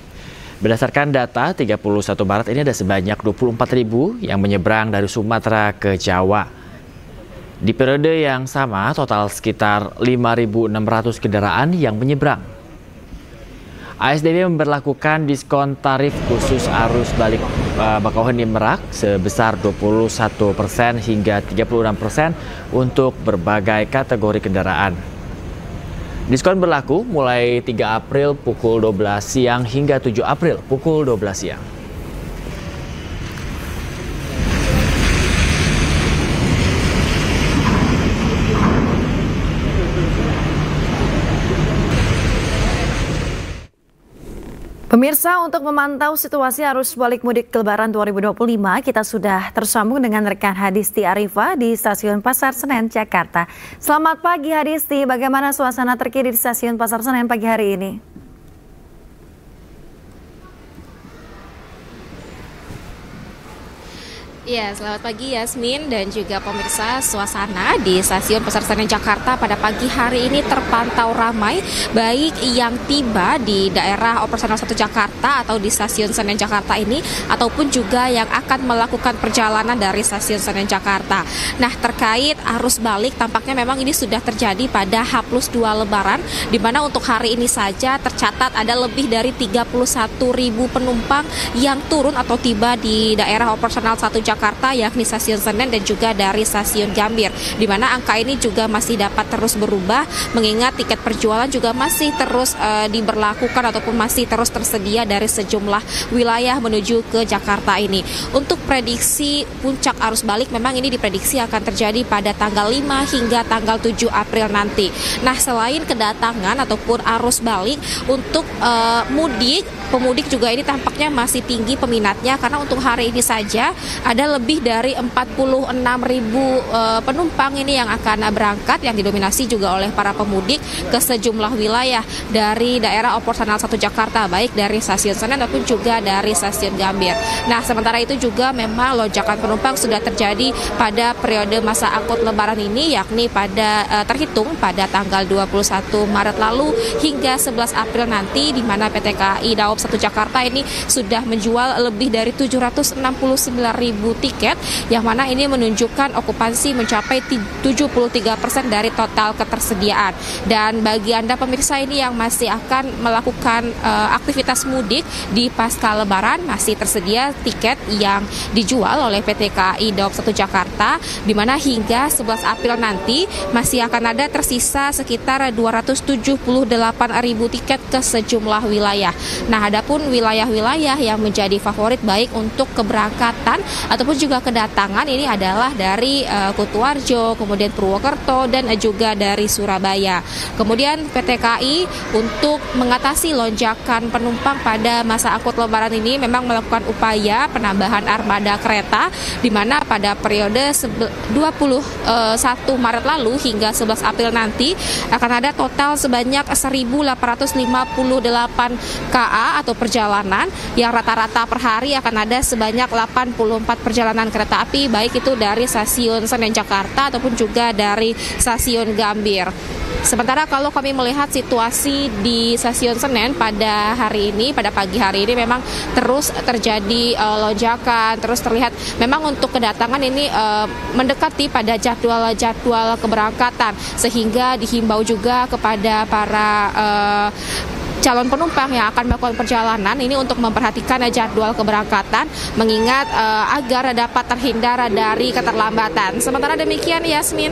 Berdasarkan data 31 Maret ini ada sebanyak 24.000 yang menyeberang dari Sumatera ke Jawa. Di periode yang sama, total sekitar 5.600 kendaraan yang menyeberang. ASDB memberlakukan diskon tarif khusus arus balik Bakauheni Merak sebesar 21% hingga 36% untuk berbagai kategori kendaraan. Diskon berlaku mulai 3 April pukul 12 siang hingga 7 April pukul 12 siang. Pemirsa, untuk memantau situasi arus balik mudik Lebaran 2025, kita sudah tersambung dengan rekan Hadisti Arifa di Stasiun Pasar Senen, Jakarta. Selamat pagi Hadisti, bagaimana suasana terkini di Stasiun Pasar Senen pagi hari ini? Ya, selamat pagi Yasmin dan juga pemirsa. Suasana di Stasiun Pasar Senen Jakarta pada pagi hari ini terpantau ramai, baik yang tiba di daerah operasional 1 Jakarta atau di Stasiun Senen Jakarta ini, ataupun juga yang akan melakukan perjalanan dari Stasiun Senen Jakarta. Nah, terkait arus balik, tampaknya memang ini sudah terjadi pada H+2 Lebaran, di mana untuk hari ini saja tercatat ada lebih dari 31.000 penumpang yang turun atau tiba di daerah operasional 1 Jakarta, yakni Stasiun Senen dan juga dari Stasiun Gambir, di mana angka ini juga masih dapat terus berubah mengingat tiket perjualan juga masih terus diberlakukan ataupun masih terus tersedia dari sejumlah wilayah menuju ke Jakarta ini. Untuk prediksi puncak arus balik memang ini diprediksi akan terjadi pada tanggal 5 hingga tanggal 7 April nanti. Nah, selain kedatangan ataupun arus balik untuk pemudik juga ini tampaknya masih tinggi peminatnya, karena untuk hari ini saja ada lebih dari 46.000 penumpang ini yang akan berangkat, yang didominasi juga oleh para pemudik ke sejumlah wilayah dari daerah operasional 1 Jakarta, baik dari Stasiun Senen ataupun juga dari Stasiun Gambir. Nah, sementara itu juga memang lonjakan penumpang sudah terjadi pada periode masa angkut Lebaran ini, yakni terhitung pada tanggal 21 Maret lalu hingga 11 April nanti, di mana PT KAI Daob 1 Jakarta ini sudah menjual lebih dari 769.000 tiket, yang mana ini menunjukkan okupansi mencapai 73% dari total ketersediaan. Dan bagi Anda pemirsa ini yang masih akan melakukan aktivitas mudik di pasca Lebaran, masih tersedia tiket yang dijual oleh PT KAI Daob 1 Jakarta, di mana hingga 11 April nanti masih akan ada tersisa sekitar 278.000 tiket ke sejumlah wilayah. Nah, adapun wilayah-wilayah yang menjadi favorit baik untuk keberangkatan ataupun juga kedatangan ini adalah dari Kutuarjo, kemudian Purwokerto, dan juga dari Surabaya. Kemudian PT KAI untuk mengatasi lonjakan penumpang pada masa angkut Lebaran ini memang melakukan upaya penambahan armada kereta, di mana pada periode 21 Maret lalu hingga 11 April nanti akan ada total sebanyak 1.858 KA atau perjalanan, yang rata-rata per hari akan ada sebanyak 84 perjalanan kereta api, baik itu dari Stasiun Senen Jakarta ataupun juga dari Stasiun Gambir. Sementara kalau kami melihat situasi di Stasiun Senen pada hari ini, pada pagi hari ini memang terus terjadi lonjakan, terus terlihat memang untuk kedatangan ini mendekati pada jadwal keberangkatan, sehingga dihimbau juga kepada para calon penumpang yang akan melakukan perjalanan ini untuk memperhatikan jadwal keberangkatan, mengingat agar dapat terhindar dari keterlambatan. Sementara demikian, Yasmin.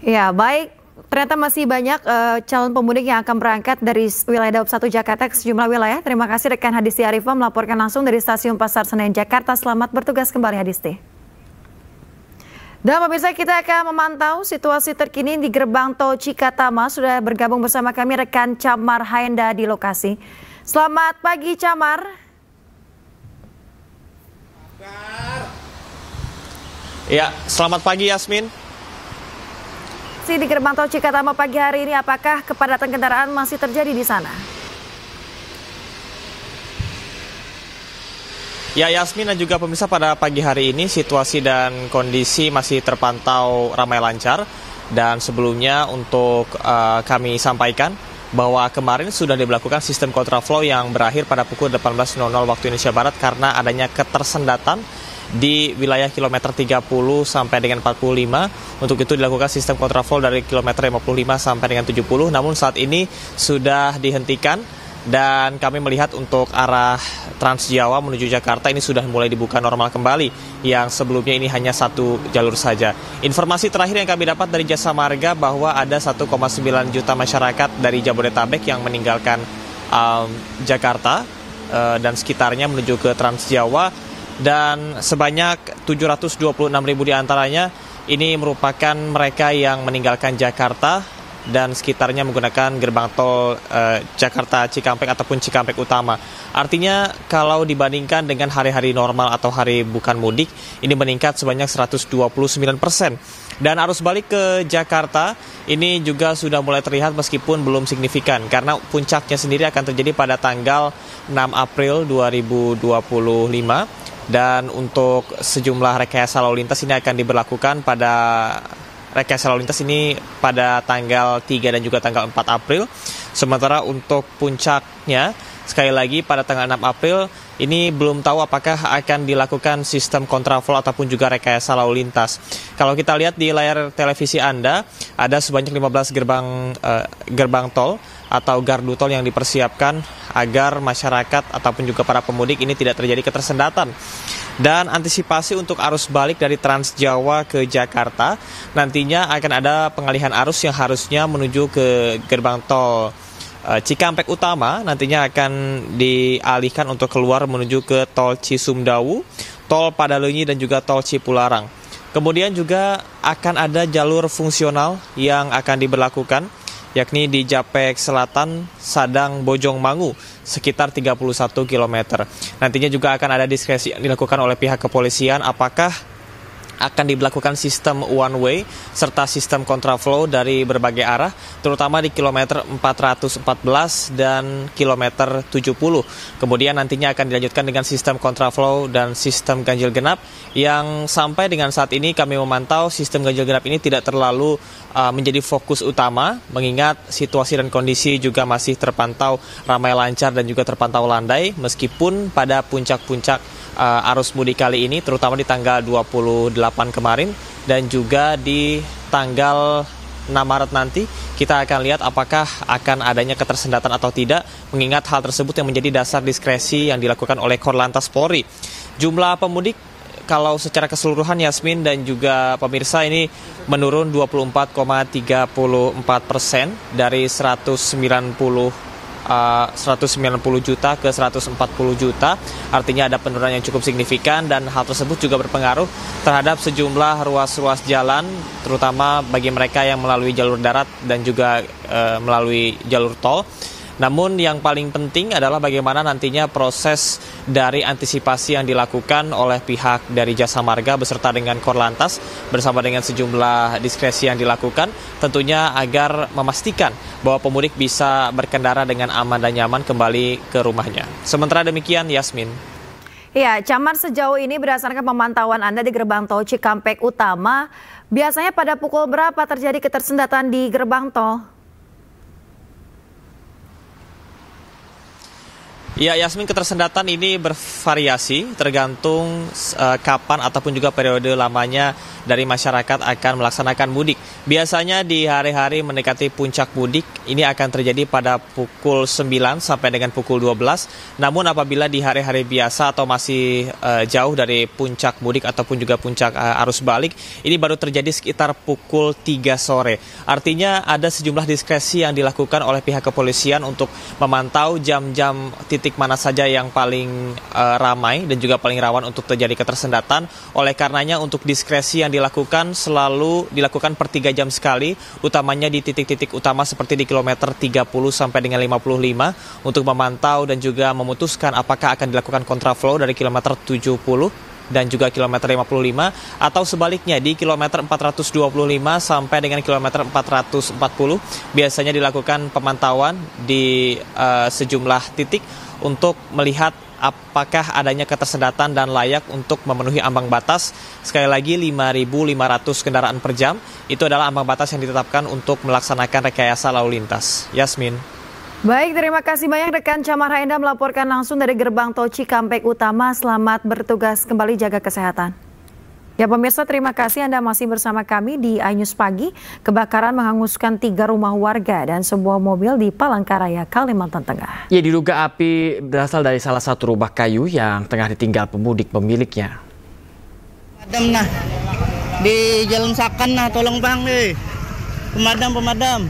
Ya, baik. Ternyata masih banyak calon pemudik yang akan berangkat dari wilayah Daob 1 Jakarta ke sejumlah wilayah. Terima kasih rekan Hadisti Arifa melaporkan langsung dari Stasiun Pasar Senen Jakarta. Selamat bertugas kembali Hadisti. Dan pemirsa, kita akan memantau situasi terkini di gerbang tol Cikatama. Sudah bergabung bersama kami rekan Camar Haenda di lokasi. Selamat pagi Camar. Ya, selamat pagi Yasmin. situasi di gerbang tol Cikatama pagi hari ini, apakah kepadatan kendaraan masih terjadi di sana? Ya, Yasmin dan juga pemirsa, pada pagi hari ini situasi dan kondisi masih terpantau ramai lancar. Dan sebelumnya untuk kami sampaikan bahwa kemarin sudah diberlakukan sistem kontraflow yang berakhir pada pukul 18.00 waktu Indonesia Barat karena adanya ketersendatan di wilayah kilometer 30 sampai dengan 45. Untuk itu dilakukan sistem kontraflow dari kilometer 55 sampai dengan 70. Namun saat ini sudah dihentikan dan kami melihat untuk arah Trans Jawa menuju Jakarta ini sudah mulai dibuka normal kembali, yang sebelumnya ini hanya satu jalur saja. Informasi terakhir yang kami dapat dari Jasa Marga bahwa ada 1,9 juta masyarakat dari Jabodetabek yang meninggalkan Jakarta dan sekitarnya menuju ke Trans Jawa, dan sebanyak 726.000 diantaranya ini merupakan mereka yang meninggalkan Jakarta dan sekitarnya menggunakan gerbang tol Jakarta Cikampek ataupun Cikampek Utama. Artinya kalau dibandingkan dengan hari-hari normal atau hari bukan mudik, ini meningkat sebanyak 129%. Dan arus balik ke Jakarta ini juga sudah mulai terlihat meskipun belum signifikan, karena puncaknya sendiri akan terjadi pada tanggal 6 April 2025. Dan untuk sejumlah rekayasa lalu lintas ini akan diberlakukan pada rekayasa lalu lintas ini pada tanggal 3 dan juga tanggal 4 April. Sementara untuk puncaknya, sekali lagi pada tanggal 6 April, ini belum tahu apakah akan dilakukan sistem kontraflow ataupun juga rekayasa lalu lintas. Kalau kita lihat di layar televisi Anda, ada sebanyak 15 gerbang tol atau gardu tol yang dipersiapkan agar masyarakat ataupun juga para pemudik ini tidak terjadi ketersendatan. Dan antisipasi untuk arus balik dari Trans Jawa ke Jakarta, nantinya akan ada pengalihan arus yang harusnya menuju ke gerbang tol Cikampek Utama, nantinya akan dialihkan untuk keluar menuju ke tol Cisumdawu, tol Padalenyi dan juga tol Cipularang. Kemudian juga akan ada jalur fungsional yang akan diberlakukan, yakni di Japek Selatan, Sadang, Bojongmangu, sekitar 31 km. Nantinya juga akan ada diskresi yang dilakukan oleh pihak kepolisian apakah akan diberlakukan sistem one way serta sistem kontraflow dari berbagai arah, terutama di kilometer 414 dan kilometer 70. Kemudian nantinya akan dilanjutkan dengan sistem kontraflow dan sistem ganjil genap, yang sampai dengan saat ini kami memantau sistem ganjil genap ini tidak terlalu menjadi fokus utama, mengingat situasi dan kondisi juga masih terpantau ramai lancar dan juga terpantau landai, meskipun pada puncak-puncak arus mudik kali ini, terutama di tanggal 28 kemarin dan juga di tanggal 6 Maret nanti, kita akan lihat apakah akan adanya ketersendatan atau tidak, mengingat hal tersebut yang menjadi dasar diskresi yang dilakukan oleh Korlantas Polri. Jumlah pemudik kalau secara keseluruhan, Yasmin dan juga pemirsa, ini menurun 24,34% dari 190 juta ke 140 juta. Artinya ada penurunan yang cukup signifikan, dan hal tersebut juga berpengaruh terhadap sejumlah ruas-ruas jalan, terutama bagi mereka yang melalui jalur darat dan juga melalui jalur tol. Namun yang paling penting adalah bagaimana nantinya proses dari antisipasi yang dilakukan oleh pihak dari Jasa Marga beserta dengan Korlantas bersama dengan sejumlah diskresi yang dilakukan, tentunya agar memastikan bahwa pemudik bisa berkendara dengan aman dan nyaman kembali ke rumahnya. Sementara demikian, Yasmin. Ya, Camat, sejauh ini berdasarkan pemantauan Anda di gerbang tol Cikampek Utama, biasanya pada pukul berapa terjadi ketersendatan di gerbang tol? Ya, Yasmin, ketersendatan ini bervariasi tergantung kapan ataupun juga periode lamanya dari masyarakat akan melaksanakan mudik. Biasanya di hari-hari mendekati puncak mudik ini akan terjadi pada pukul 9 sampai dengan pukul 12. Namun apabila di hari-hari biasa atau masih jauh dari puncak mudik ataupun juga puncak arus balik, ini baru terjadi sekitar pukul 3 sore. Artinya ada sejumlah diskresi yang dilakukan oleh pihak kepolisian untuk memantau jam-jam titik mana saja yang paling ramai dan juga paling rawan untuk terjadi ketersendatan. Oleh karenanya untuk diskresi yang dilakukan selalu dilakukan per 3 jam sekali, utamanya di titik-titik utama seperti di kilometer 30 sampai dengan 55 untuk memantau dan juga memutuskan apakah akan dilakukan kontraflow dari kilometer 70 dan juga kilometer 55, atau sebaliknya di kilometer 425 sampai dengan kilometer 440 biasanya dilakukan pemantauan di sejumlah titik untuk melihat apakah adanya ketersendatan dan layak untuk memenuhi ambang batas. Sekali lagi 5.500 kendaraan per jam itu adalah ambang batas yang ditetapkan untuk melaksanakan rekayasa lalu lintas. Yasmin. Baik, terima kasih banyak rekan Camar Haenda melaporkan langsung dari gerbang tol Cikampek Utama. Selamat bertugas kembali, jaga kesehatan. Ya pemirsa, terima kasih Anda masih bersama kami di iNews Pagi. Kebakaran menghanguskan 3 rumah warga dan sebuah mobil di Palangkaraya, Kalimantan Tengah. Ya, diduga api berasal dari salah satu rumah kayu yang tengah ditinggal pemudik pemiliknya. Pemadam nah, di Jalan Sakan nah, tolong bang nih. Pemadam.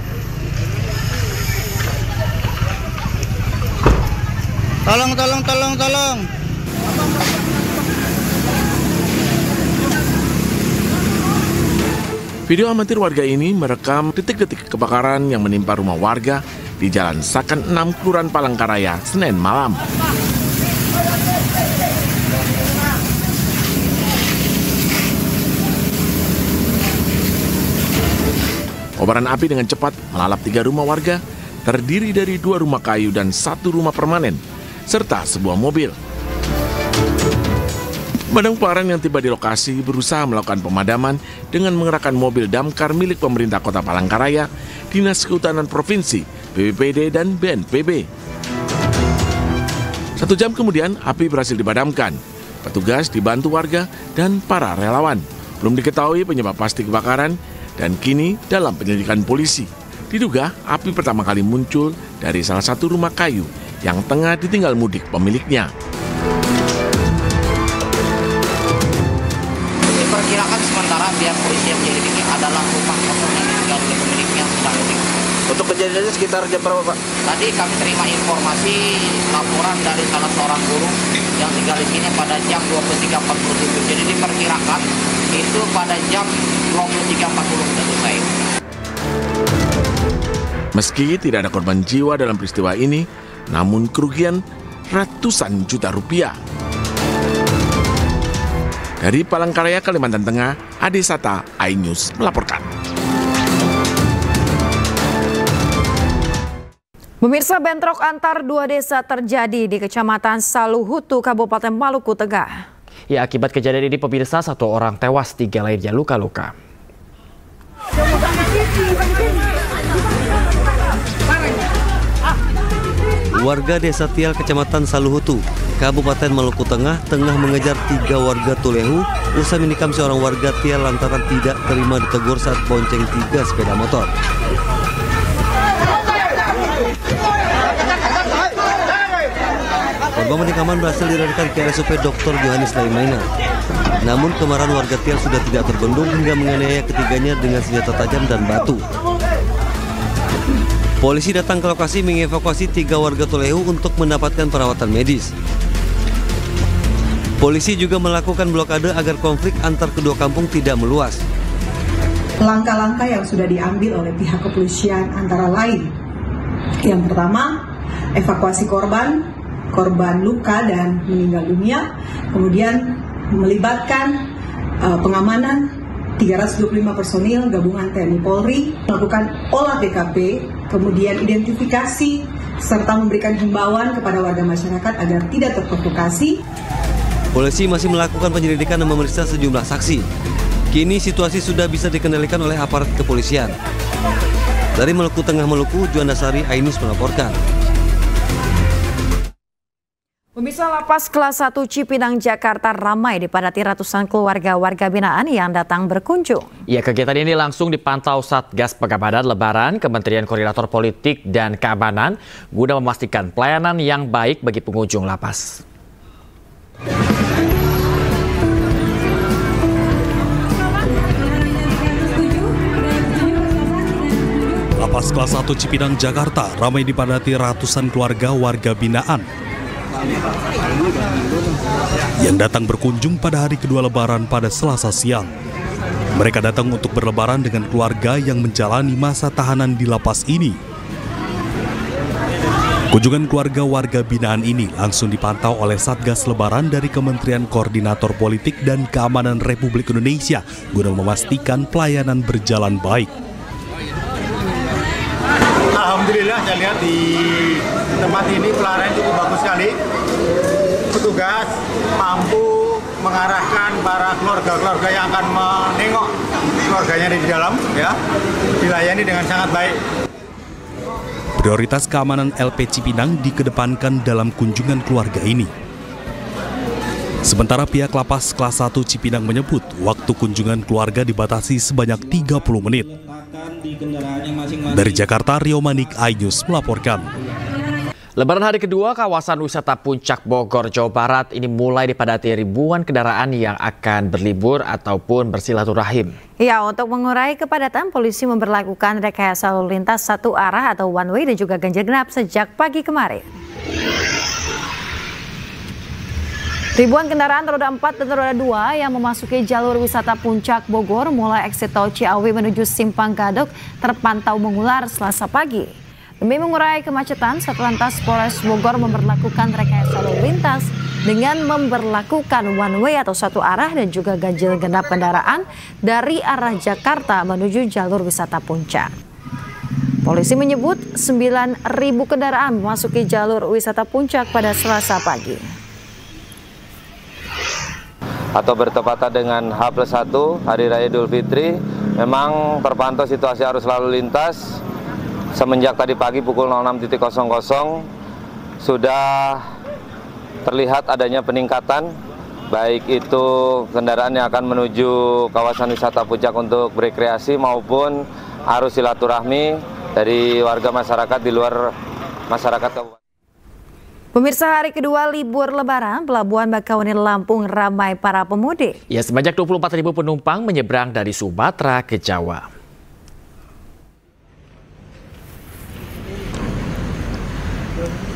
Tolong. Video amatir warga ini merekam detik-detik kebakaran yang menimpa rumah warga di Jalan Sakan 6, Kelurahan Palangkaraya, Senin malam. Kobaran api dengan cepat melalap 3 rumah warga, terdiri dari 2 rumah kayu dan 1 rumah permanen, serta sebuah mobil. Pemadam kebakaran yang tiba di lokasi berusaha melakukan pemadaman dengan mengerahkan mobil damkar milik pemerintah Kota Palangkaraya, Dinas Kehutanan Provinsi, BPBD, dan BNPB. 1 jam kemudian, api berhasil dipadamkan. Petugas dibantu warga dan para relawan. Belum diketahui penyebab pasti kebakaran dan kini dalam penyelidikan polisi. Diduga api pertama kali muncul dari salah satu rumah kayu yang tengah ditinggal mudik pemiliknya. Diperkirakan sementara pihak polisi yang menyelidiki adalah rumah kosong yang ditinggal oleh pemiliknya sedang mudik. Untuk kejadiannya sekitar jam berapa, Pak? Tadi kami terima informasi laporan dari salah seorang guru yang tinggal di sini pada jam 23.47. Jadi diperkirakan itu pada jam 23.40 sudah selesai. Meski tidak ada korban jiwa dalam peristiwa ini, namun kerugian ratusan juta rupiah. Dari Palangkaraya, Kalimantan Tengah, Ade Sata, iNews melaporkan. Pemirsa, bentrok antar 2 desa terjadi di Kecamatan Saluhutu, Kabupaten Maluku Tengah. Ya, akibat kejadian ini pemirsa, 1 orang tewas, 3 lainnya luka-luka. Warga Desa Tial, Kecamatan Saluhutu, Kabupaten Maluku Tengah mengejar 3 warga Tulehu usai menikam seorang warga Tial lantaran tidak terima ditegur saat bonceng 3 sepeda motor. Korban penikaman berhasil dilarikan ke RSUP Dr. Johannes Laimaina. Namun kemarahan warga Tial sudah tidak terbendung hingga menganiaya ketiganya dengan senjata tajam dan batu. Polisi datang ke lokasi mengevakuasi 3 warga Tulehu untuk mendapatkan perawatan medis. Polisi juga melakukan blokade agar konflik antar kedua kampung tidak meluas. Langkah-langkah yang sudah diambil oleh pihak kepolisian antara lain, yang pertama, evakuasi korban luka dan meninggal dunia, kemudian melibatkan pengamanan 325 personil gabungan TNI Polri, melakukan olah TKP, kemudian identifikasi, serta memberikan himbauan kepada warga masyarakat agar tidak terprovokasi. Polisi masih melakukan penyelidikan dan memeriksa sejumlah saksi. Kini situasi sudah bisa dikendalikan oleh aparat kepolisian. Dari Maluku Tengah, Maluku, Juanda Sari, iNews melaporkan. Pemirsa, Lapas Kelas 1 Cipinang, Jakarta ramai dipadati ratusan keluarga warga binaan yang datang berkunjung. Ya, kegiatan ini langsung dipantau Satgas Pengamanan Lebaran, Kementerian Koordinator Politik dan Keamanan, guna memastikan pelayanan yang baik bagi pengunjung lapas. Lapas Kelas 1 Cipinang, Jakarta ramai dipadati ratusan keluarga warga binaan yang datang berkunjung pada hari kedua Lebaran pada Selasa siang. Mereka datang untuk berlebaran dengan keluarga yang menjalani masa tahanan di lapas ini. Kunjungan keluarga warga binaan ini langsung dipantau oleh Satgas Lebaran dari Kementerian Koordinator Politik dan Keamanan Republik Indonesia guna memastikan pelayanan berjalan baik. Alhamdulillah saya lihat di tempat ini pelayanan cukup bagus sekali. Petugas mampu mengarahkan para keluarga-keluarga yang akan menengok keluarganya di dalam, ya, dilayani dengan sangat baik. Prioritas keamanan LP Cipinang dikedepankan dalam kunjungan keluarga ini. Sementara pihak Lapas Kelas 1 Cipinang menyebut waktu kunjungan keluarga dibatasi sebanyak 30 menit. Dari Jakarta, Rio Manik, iNews melaporkan. Lebaran hari kedua, kawasan wisata Puncak Bogor, Jawa Barat ini mulai dipadati ribuan kendaraan yang akan berlibur ataupun bersilaturahim. Ya, untuk mengurai kepadatan, polisi memberlakukan rekayasa lalu lintas satu arah atau one way dan juga ganjil genap sejak pagi kemarin. Ribuan kendaraan roda 4 dan roda 2 yang memasuki jalur wisata Puncak Bogor mulai exit tol Ciawi menuju Simpang Gadok terpantau mengular Selasa pagi. Demi mengurai kemacetan, Satlantas Polres Bogor memberlakukan rekayasa lalu lintas dengan memberlakukan one way atau satu arah dan juga ganjil genap kendaraan dari arah Jakarta menuju jalur wisata Puncak. Polisi menyebut 9.000 kendaraan memasuki jalur wisata Puncak pada Selasa pagi. Atau bertepatan dengan H+1 Hari Raya Idul Fitri, memang terpantau situasi arus lalu lintas semenjak tadi pagi pukul 06.00 sudah terlihat adanya peningkatan, baik itu kendaraan yang akan menuju kawasan wisata Puncak untuk berekreasi maupun arus silaturahmi dari warga masyarakat di luar masyarakat kabupaten. Pemirsa, hari kedua libur Lebaran, Pelabuhan Bakauheni Lampung ramai para pemudik. Ya, sebanyak 24.000 penumpang menyeberang dari Sumatera ke Jawa.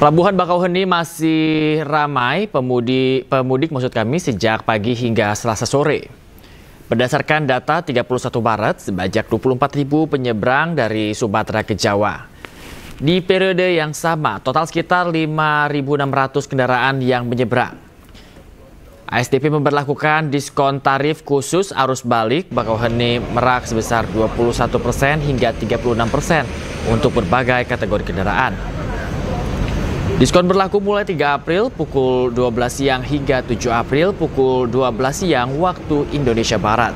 Pelabuhan Bakauheni masih ramai pemudik sejak pagi hingga Selasa sore. Berdasarkan data 31 Maret, sebanyak 24.000 penyeberang dari Sumatera ke Jawa. Di periode yang sama, total sekitar 5.600 kendaraan yang menyeberang. ASDP memberlakukan diskon tarif khusus arus balik Bakauheni Merak sebesar 21% hingga 36% untuk berbagai kategori kendaraan. Diskon berlaku mulai 3 April pukul 12 siang hingga 7 April pukul 12 siang waktu Indonesia Barat.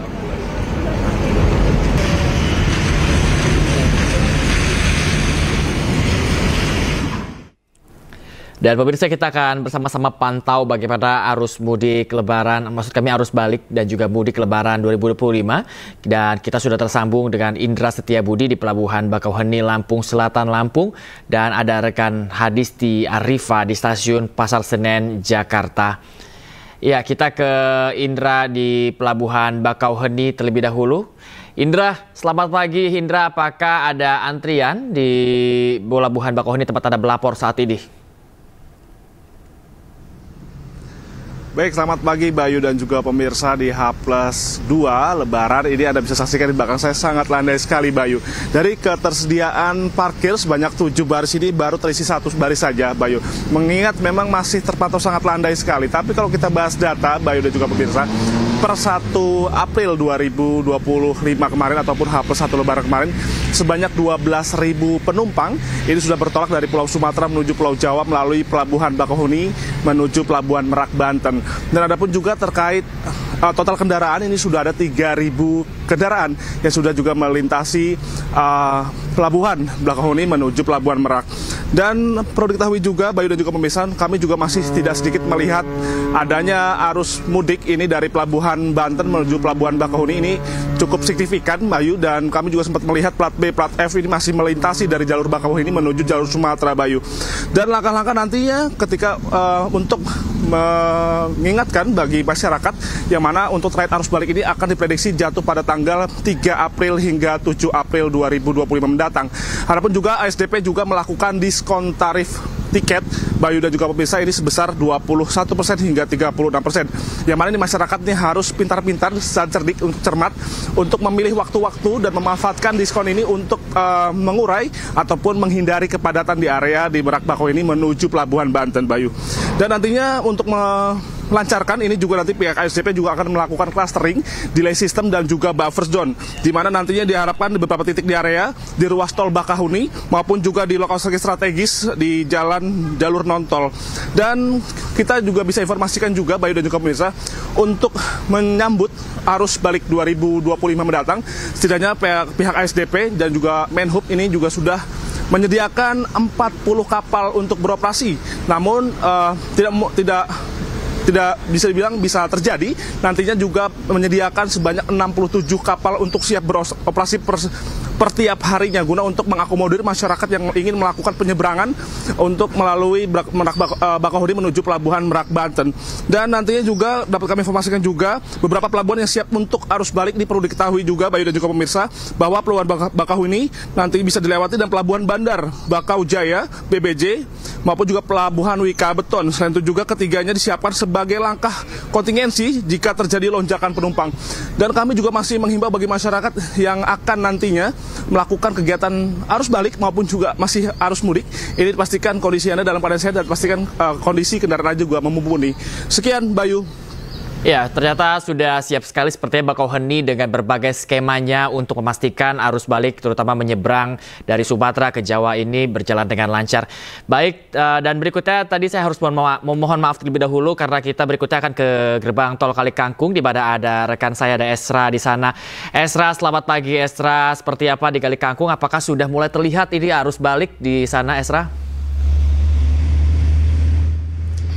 Dan pemirsa, kita akan bersama-sama pantau bagaimana arus mudik Lebaran, maksud kami arus balik dan juga mudik Lebaran 2025. Dan kita sudah tersambung dengan Indra Setiabudi di Pelabuhan Bakauheni Lampung Selatan, Lampung. Dan ada rekan Hadisti Arifa di Stasiun Pasar Senen, Jakarta. Ya, kita ke Indra di Pelabuhan Bakauheni terlebih dahulu. Indra, selamat pagi. Indra, apakah ada antrian di Pelabuhan Bakauheni tempat Anda berlapor saat ini? Baik, selamat pagi Bayu dan juga pemirsa di H+2 Lebaran. Ini Anda bisa saksikan di belakang saya sangat landai sekali Bayu. Dari ketersediaan parkir sebanyak 7 baris ini baru terisi 1 baris saja Bayu. Mengingat memang masih terpantau sangat landai sekali. Tapi kalau kita bahas data Bayu dan juga pemirsa, per 1 April 2025 kemarin ataupun H+1 Lebaran kemarin, sebanyak 12.000 penumpang ini sudah bertolak dari Pulau Sumatera menuju Pulau Jawa melalui Pelabuhan Bakauheni menuju Pelabuhan Merak, Banten. Dan ada pun juga terkait total kendaraan ini sudah ada 3.000 kendaraan yang sudah juga melintasi Pelabuhan Bakauheni menuju Pelabuhan Merak. Dan perlu diketahui juga Bayu dan juga pemirsa, kami juga masih tidak sedikit melihat adanya arus mudik ini dari Pelabuhan Banten menuju Pelabuhan Bakauheni ini cukup signifikan Bayu, dan kami juga sempat melihat plat B, plat F ini masih melintasi dari jalur Bakauheni menuju jalur Sumatera Bayu. Dan langkah-langkah nantinya ketika untuk mengingatkan bagi masyarakat yang mana untuk trayek arus balik ini akan diprediksi jatuh pada tanggal 3 April hingga 7 April 2025 mendatang. Adapun juga ASDP juga melakukan diskon tarif tiket, Bayu dan juga pemirsa, ini sebesar 21% hingga 36%. Yang mana ini masyarakat ini harus pintar-pintar dan cerdik untuk cermat untuk memilih waktu-waktu dan memanfaatkan diskon ini untuk mengurai ataupun menghindari kepadatan di area di Merak Bakauheni menuju Pelabuhan Banten, Bayu. Dan nantinya untuk melancarkan ini juga nanti pihak ASDP juga akan melakukan clustering, delay system dan juga buffer zone, di mana nantinya diharapkan di beberapa titik di area di ruas tol Bakahuni maupun juga di lokasi strategis di jalan jalur non tol. Dan kita juga bisa informasikan juga, Bayu dan juga pemirsa, untuk menyambut arus balik 2025 mendatang, setidaknya pihak ASDP dan juga Menhub ini juga sudah menyediakan 40 kapal untuk beroperasi. Namun tidak bisa dibilang bisa terjadi, nantinya juga menyediakan sebanyak 67 kapal untuk siap beroperasi per tiap harinya guna untuk mengakomodir masyarakat yang ingin melakukan penyeberangan untuk melalui Merak Bakauheni menuju Pelabuhan Merak Banten. Dan nantinya juga dapat kami informasikan juga beberapa pelabuhan yang siap untuk arus balik. Ini perlu diketahui juga, Bayu dan juga pemirsa, bahwa Pelabuhan Bakauheni nanti bisa dilewati dan Pelabuhan Bandar Bakau Jaya BBJ maupun juga Pelabuhan Wika Beton. Selain itu juga ketiganya disiapkan sebagai langkah kontingensi jika terjadi lonjakan penumpang. Dan kami juga masih menghimbau bagi masyarakat yang akan nantinya melakukan kegiatan arus balik maupun juga masih arus mudik, ini dipastikan kondisi Anda dalam keadaan sehat dan pastikan kondisi kendaraan Anda juga mumpuni. Sekian, Bayu. Ya, ternyata sudah siap sekali sepertinya Bakauheni dengan berbagai skemanya untuk memastikan arus balik terutama menyeberang dari Sumatera ke Jawa ini berjalan dengan lancar. Baik, dan berikutnya tadi saya harus memohon maaf terlebih dahulu karena kita berikutnya akan ke gerbang tol Kali Kangkung di mana ada rekan saya, ada Esra di sana. Esra, selamat pagi Esra. Seperti apa di Kali Kangkung? Apakah sudah mulai terlihat ini arus balik di sana, Esra?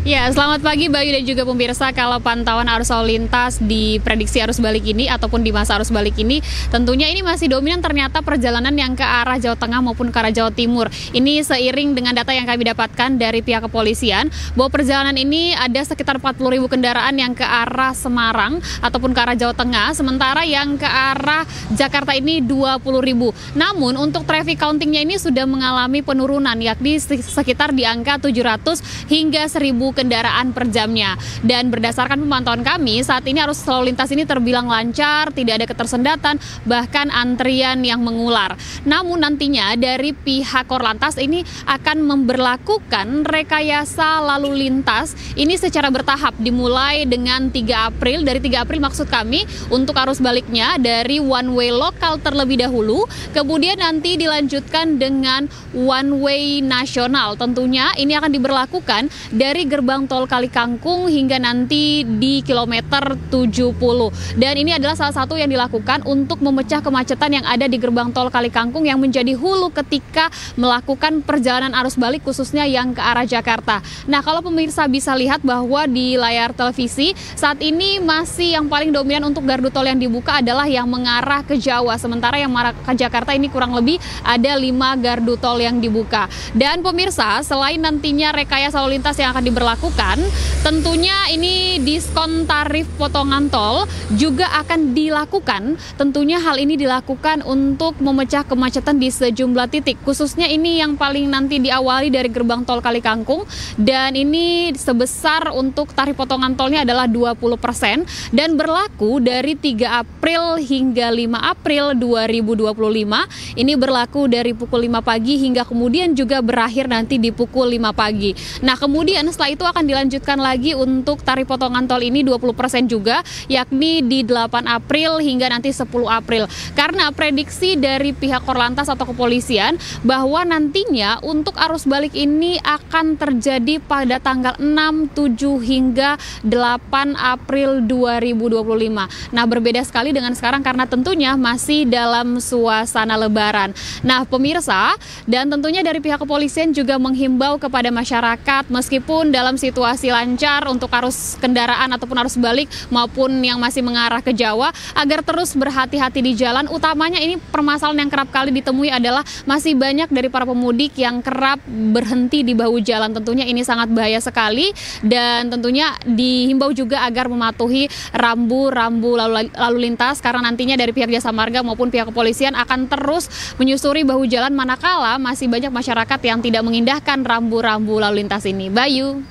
Ya, selamat pagi Bayu dan juga pemirsa. Kalau pantauan arus lalu lintas di prediksi arus balik ini ataupun di masa arus balik ini, tentunya ini masih dominan ternyata perjalanan yang ke arah Jawa Tengah maupun ke arah Jawa Timur. Ini seiring dengan data yang kami dapatkan dari pihak kepolisian bahwa perjalanan ini ada sekitar 40.000 kendaraan yang ke arah Semarang ataupun ke arah Jawa Tengah, sementara yang ke arah Jakarta ini 20.000. Namun untuk traffic countingnya ini sudah mengalami penurunan, yakni sekitar di angka 700 hingga 1.000 kendaraan per jamnya. Dan berdasarkan pemantauan kami, saat ini arus lalu lintas ini terbilang lancar, tidak ada ketersendatan, bahkan antrian yang mengular. Namun nantinya dari pihak Korlantas ini akan memberlakukan rekayasa lalu lintas ini secara bertahap, dimulai dengan 3 April. Dari 3 April maksud kami untuk arus baliknya dari one way lokal terlebih dahulu, kemudian nanti dilanjutkan dengan one way nasional. Tentunya ini akan diberlakukan dari gerbang tol Kali Kangkung hingga nanti di kilometer 70. Dan ini adalah salah satu yang dilakukan untuk memecah kemacetan yang ada di gerbang tol Kali Kangkung yang menjadi hulu ketika melakukan perjalanan arus balik khususnya yang ke arah Jakarta. Nah, kalau pemirsa bisa lihat bahwa di layar televisi saat ini masih yang paling dominan untuk gardu tol yang dibuka adalah yang mengarah ke Jawa, sementara yang mengarah ke Jakarta ini kurang lebih ada 5 gardu tol yang dibuka. Dan pemirsa, selain nantinya rekayasa lalu lintas yang akan diberlakukan, tentunya ini diskon tarif potongan tol juga akan dilakukan. Tentunya hal ini dilakukan untuk memecah kemacetan di sejumlah titik, khususnya ini yang paling nanti diawali dari gerbang tol Kali Kangkung, dan ini sebesar untuk tarif potongan tolnya adalah 20% dan berlaku dari 3 April hingga 5 April 2025. Ini berlaku dari pukul 5 pagi hingga kemudian juga berakhir nanti di pukul 5 pagi. Nah, kemudian setelah itu akan dilanjutkan lagi untuk tarif potongan tol ini 20% juga, yakni di 8 April hingga nanti 10 April. Karena prediksi dari pihak Korlantas atau kepolisian bahwa nantinya untuk arus balik ini akan terjadi pada tanggal 6, 7 hingga 8 April 2025. Nah, berbeda sekali dengan sekarang karena tentunya masih dalam suasana Lebaran. Nah, pemirsa, dan tentunya dari pihak kepolisian juga menghimbau kepada masyarakat meskipun dalam dalam situasi lancar untuk arus kendaraan ataupun arus balik maupun yang masih mengarah ke Jawa agar terus berhati-hati di jalan. Utamanya ini permasalahan yang kerap kali ditemui adalah masih banyak dari para pemudik yang kerap berhenti di bahu jalan. Tentunya ini sangat bahaya sekali dan tentunya dihimbau juga agar mematuhi rambu-rambu lalu lintas karena nantinya dari pihak Jasa Marga maupun pihak kepolisian akan terus menyusuri bahu jalan manakala masih banyak masyarakat yang tidak mengindahkan rambu-rambu lalu lintas ini. Bayu.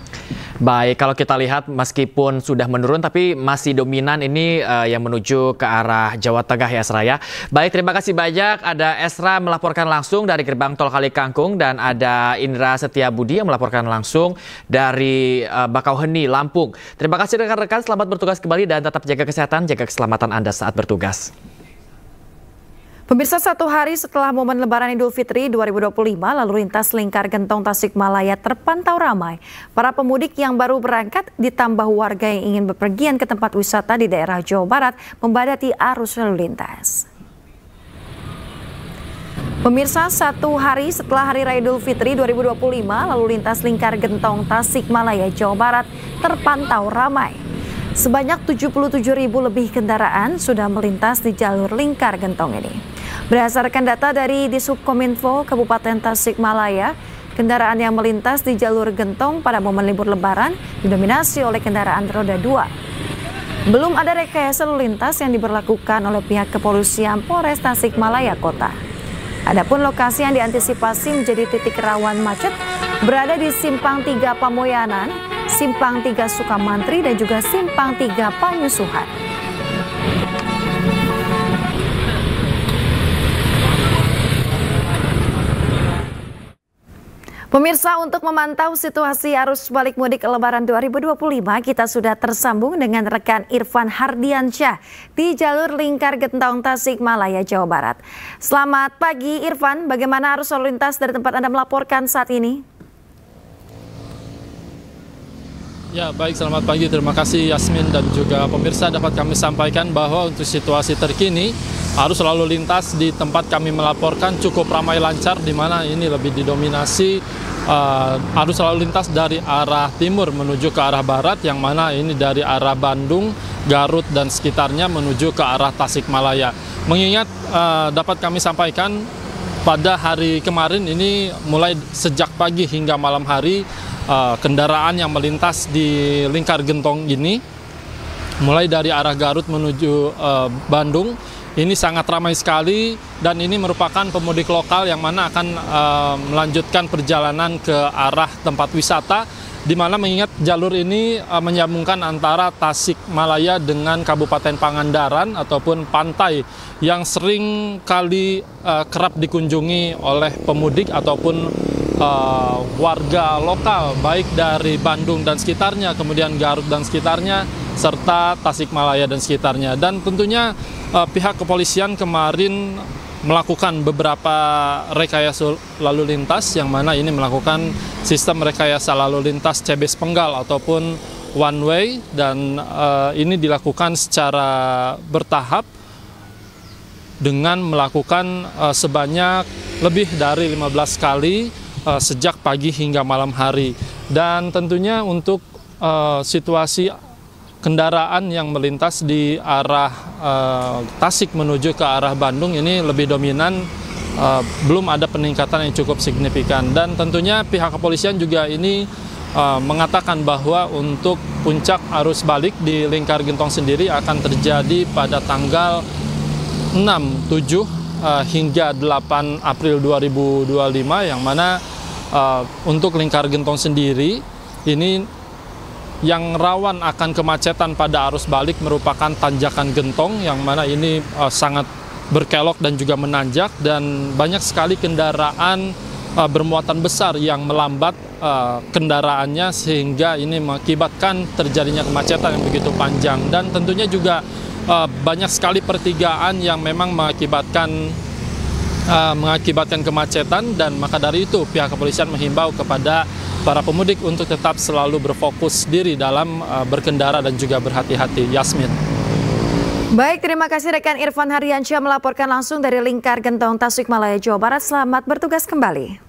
Baik, kalau kita lihat meskipun sudah menurun tapi masih dominan ini yang menuju ke arah Jawa Tengah ya Esra ya. Baik, terima kasih banyak. Ada Esra melaporkan langsung dari gerbang tol Kali Kangkung dan ada Indra Setiabudi yang melaporkan langsung dari Bakauheni, Lampung. Terima kasih rekan-rekan, selamat bertugas kembali dan tetap jaga kesehatan, jaga keselamatan Anda saat bertugas. Pemirsa, satu hari setelah momen Lebaran Idul Fitri 2025, lalu lintas Lingkar Gentong Tasikmalaya terpantau ramai. Para pemudik yang baru berangkat ditambah warga yang ingin bepergian ke tempat wisata di daerah Jawa Barat membadati arus lalu lintas. Pemirsa, satu hari setelah Hari Raya Idul Fitri 2025, lalu lintas Lingkar Gentong Tasikmalaya, Jawa Barat terpantau ramai. Sebanyak 77.000 lebih kendaraan sudah melintas di jalur Lingkar Gentong ini. Berdasarkan data dari Disubkominfo Kabupaten Tasikmalaya, kendaraan yang melintas di jalur Gentong pada momen libur Lebaran didominasi oleh kendaraan roda 2. Belum ada rekayasa lalu lintas yang diberlakukan oleh pihak kepolisian Polres Tasikmalaya Kota. Adapun lokasi yang diantisipasi menjadi titik rawan macet berada di Simpang 3 Pamoyanan, Simpang 3 Sukamantri, dan juga Simpang 3 Panyusuhan. Pemirsa, untuk memantau situasi arus balik mudik Lebaran 2025, kita sudah tersambung dengan rekan Irfan Hardiansyah di jalur Lingkar Gentong Tasikmalaya, Jawa Barat. Selamat pagi Irfan, bagaimana arus lalu lintas dari tempat Anda melaporkan saat ini? Ya, baik, selamat pagi. Terima kasih Yasmin dan juga pemirsa. Dapat kami sampaikan bahwa untuk situasi terkini arus lalu lintas di tempat kami melaporkan cukup ramai lancar, di mana ini lebih didominasi arus lalu lintas dari arah timur menuju ke arah barat, yang mana ini dari arah Bandung, Garut dan sekitarnya menuju ke arah Tasikmalaya. Mengingat dapat kami sampaikan pada hari kemarin ini mulai sejak pagi hingga malam hari kendaraan yang melintas di Lingkar Gentong ini mulai dari arah Garut menuju Bandung ini sangat ramai sekali, dan ini merupakan pemudik lokal yang mana akan melanjutkan perjalanan ke arah tempat wisata, di mana mengingat jalur ini menyambungkan antara Tasikmalaya dengan Kabupaten Pangandaran ataupun pantai yang sering kali kerap dikunjungi oleh pemudik ataupun warga lokal, baik dari Bandung dan sekitarnya, kemudian Garut dan sekitarnya, serta Tasikmalaya dan sekitarnya. Dan tentunya pihak kepolisian kemarin melakukan beberapa rekayasa lalu lintas, yang mana ini melakukan sistem rekayasa lalu lintas CB Penggal ataupun one way, dan ini dilakukan secara bertahap dengan melakukan sebanyak lebih dari 15 kali sejak pagi hingga malam hari. Dan tentunya untuk situasi kendaraan yang melintas di arah Tasik menuju ke arah Bandung ini lebih dominan, belum ada peningkatan yang cukup signifikan. Dan tentunya pihak kepolisian juga ini mengatakan bahwa untuk puncak arus balik di Lingkar Gentong sendiri akan terjadi pada tanggal 6, 7 hingga 8 April 2025, yang mana untuk Lingkar Gentong sendiri ini yang rawan akan kemacetan pada arus balik merupakan Tanjakan Gentong, yang mana ini sangat berkelok dan juga menanjak, dan banyak sekali kendaraan bermuatan besar yang melambat kendaraannya, sehingga ini mengakibatkan terjadinya kemacetan yang begitu panjang. Dan tentunya juga banyak sekali pertigaan yang memang mengakibatkan kemacetan, dan maka dari itu pihak kepolisian menghimbau kepada para pemudik untuk tetap selalu berfokus diri dalam berkendara dan juga berhati-hati. Yasmin. Baik, terima kasih rekan Irfan Hardiansyah melaporkan langsung dari Lingkar Gentong Tasikmalaya, Jawa Barat. Selamat bertugas kembali.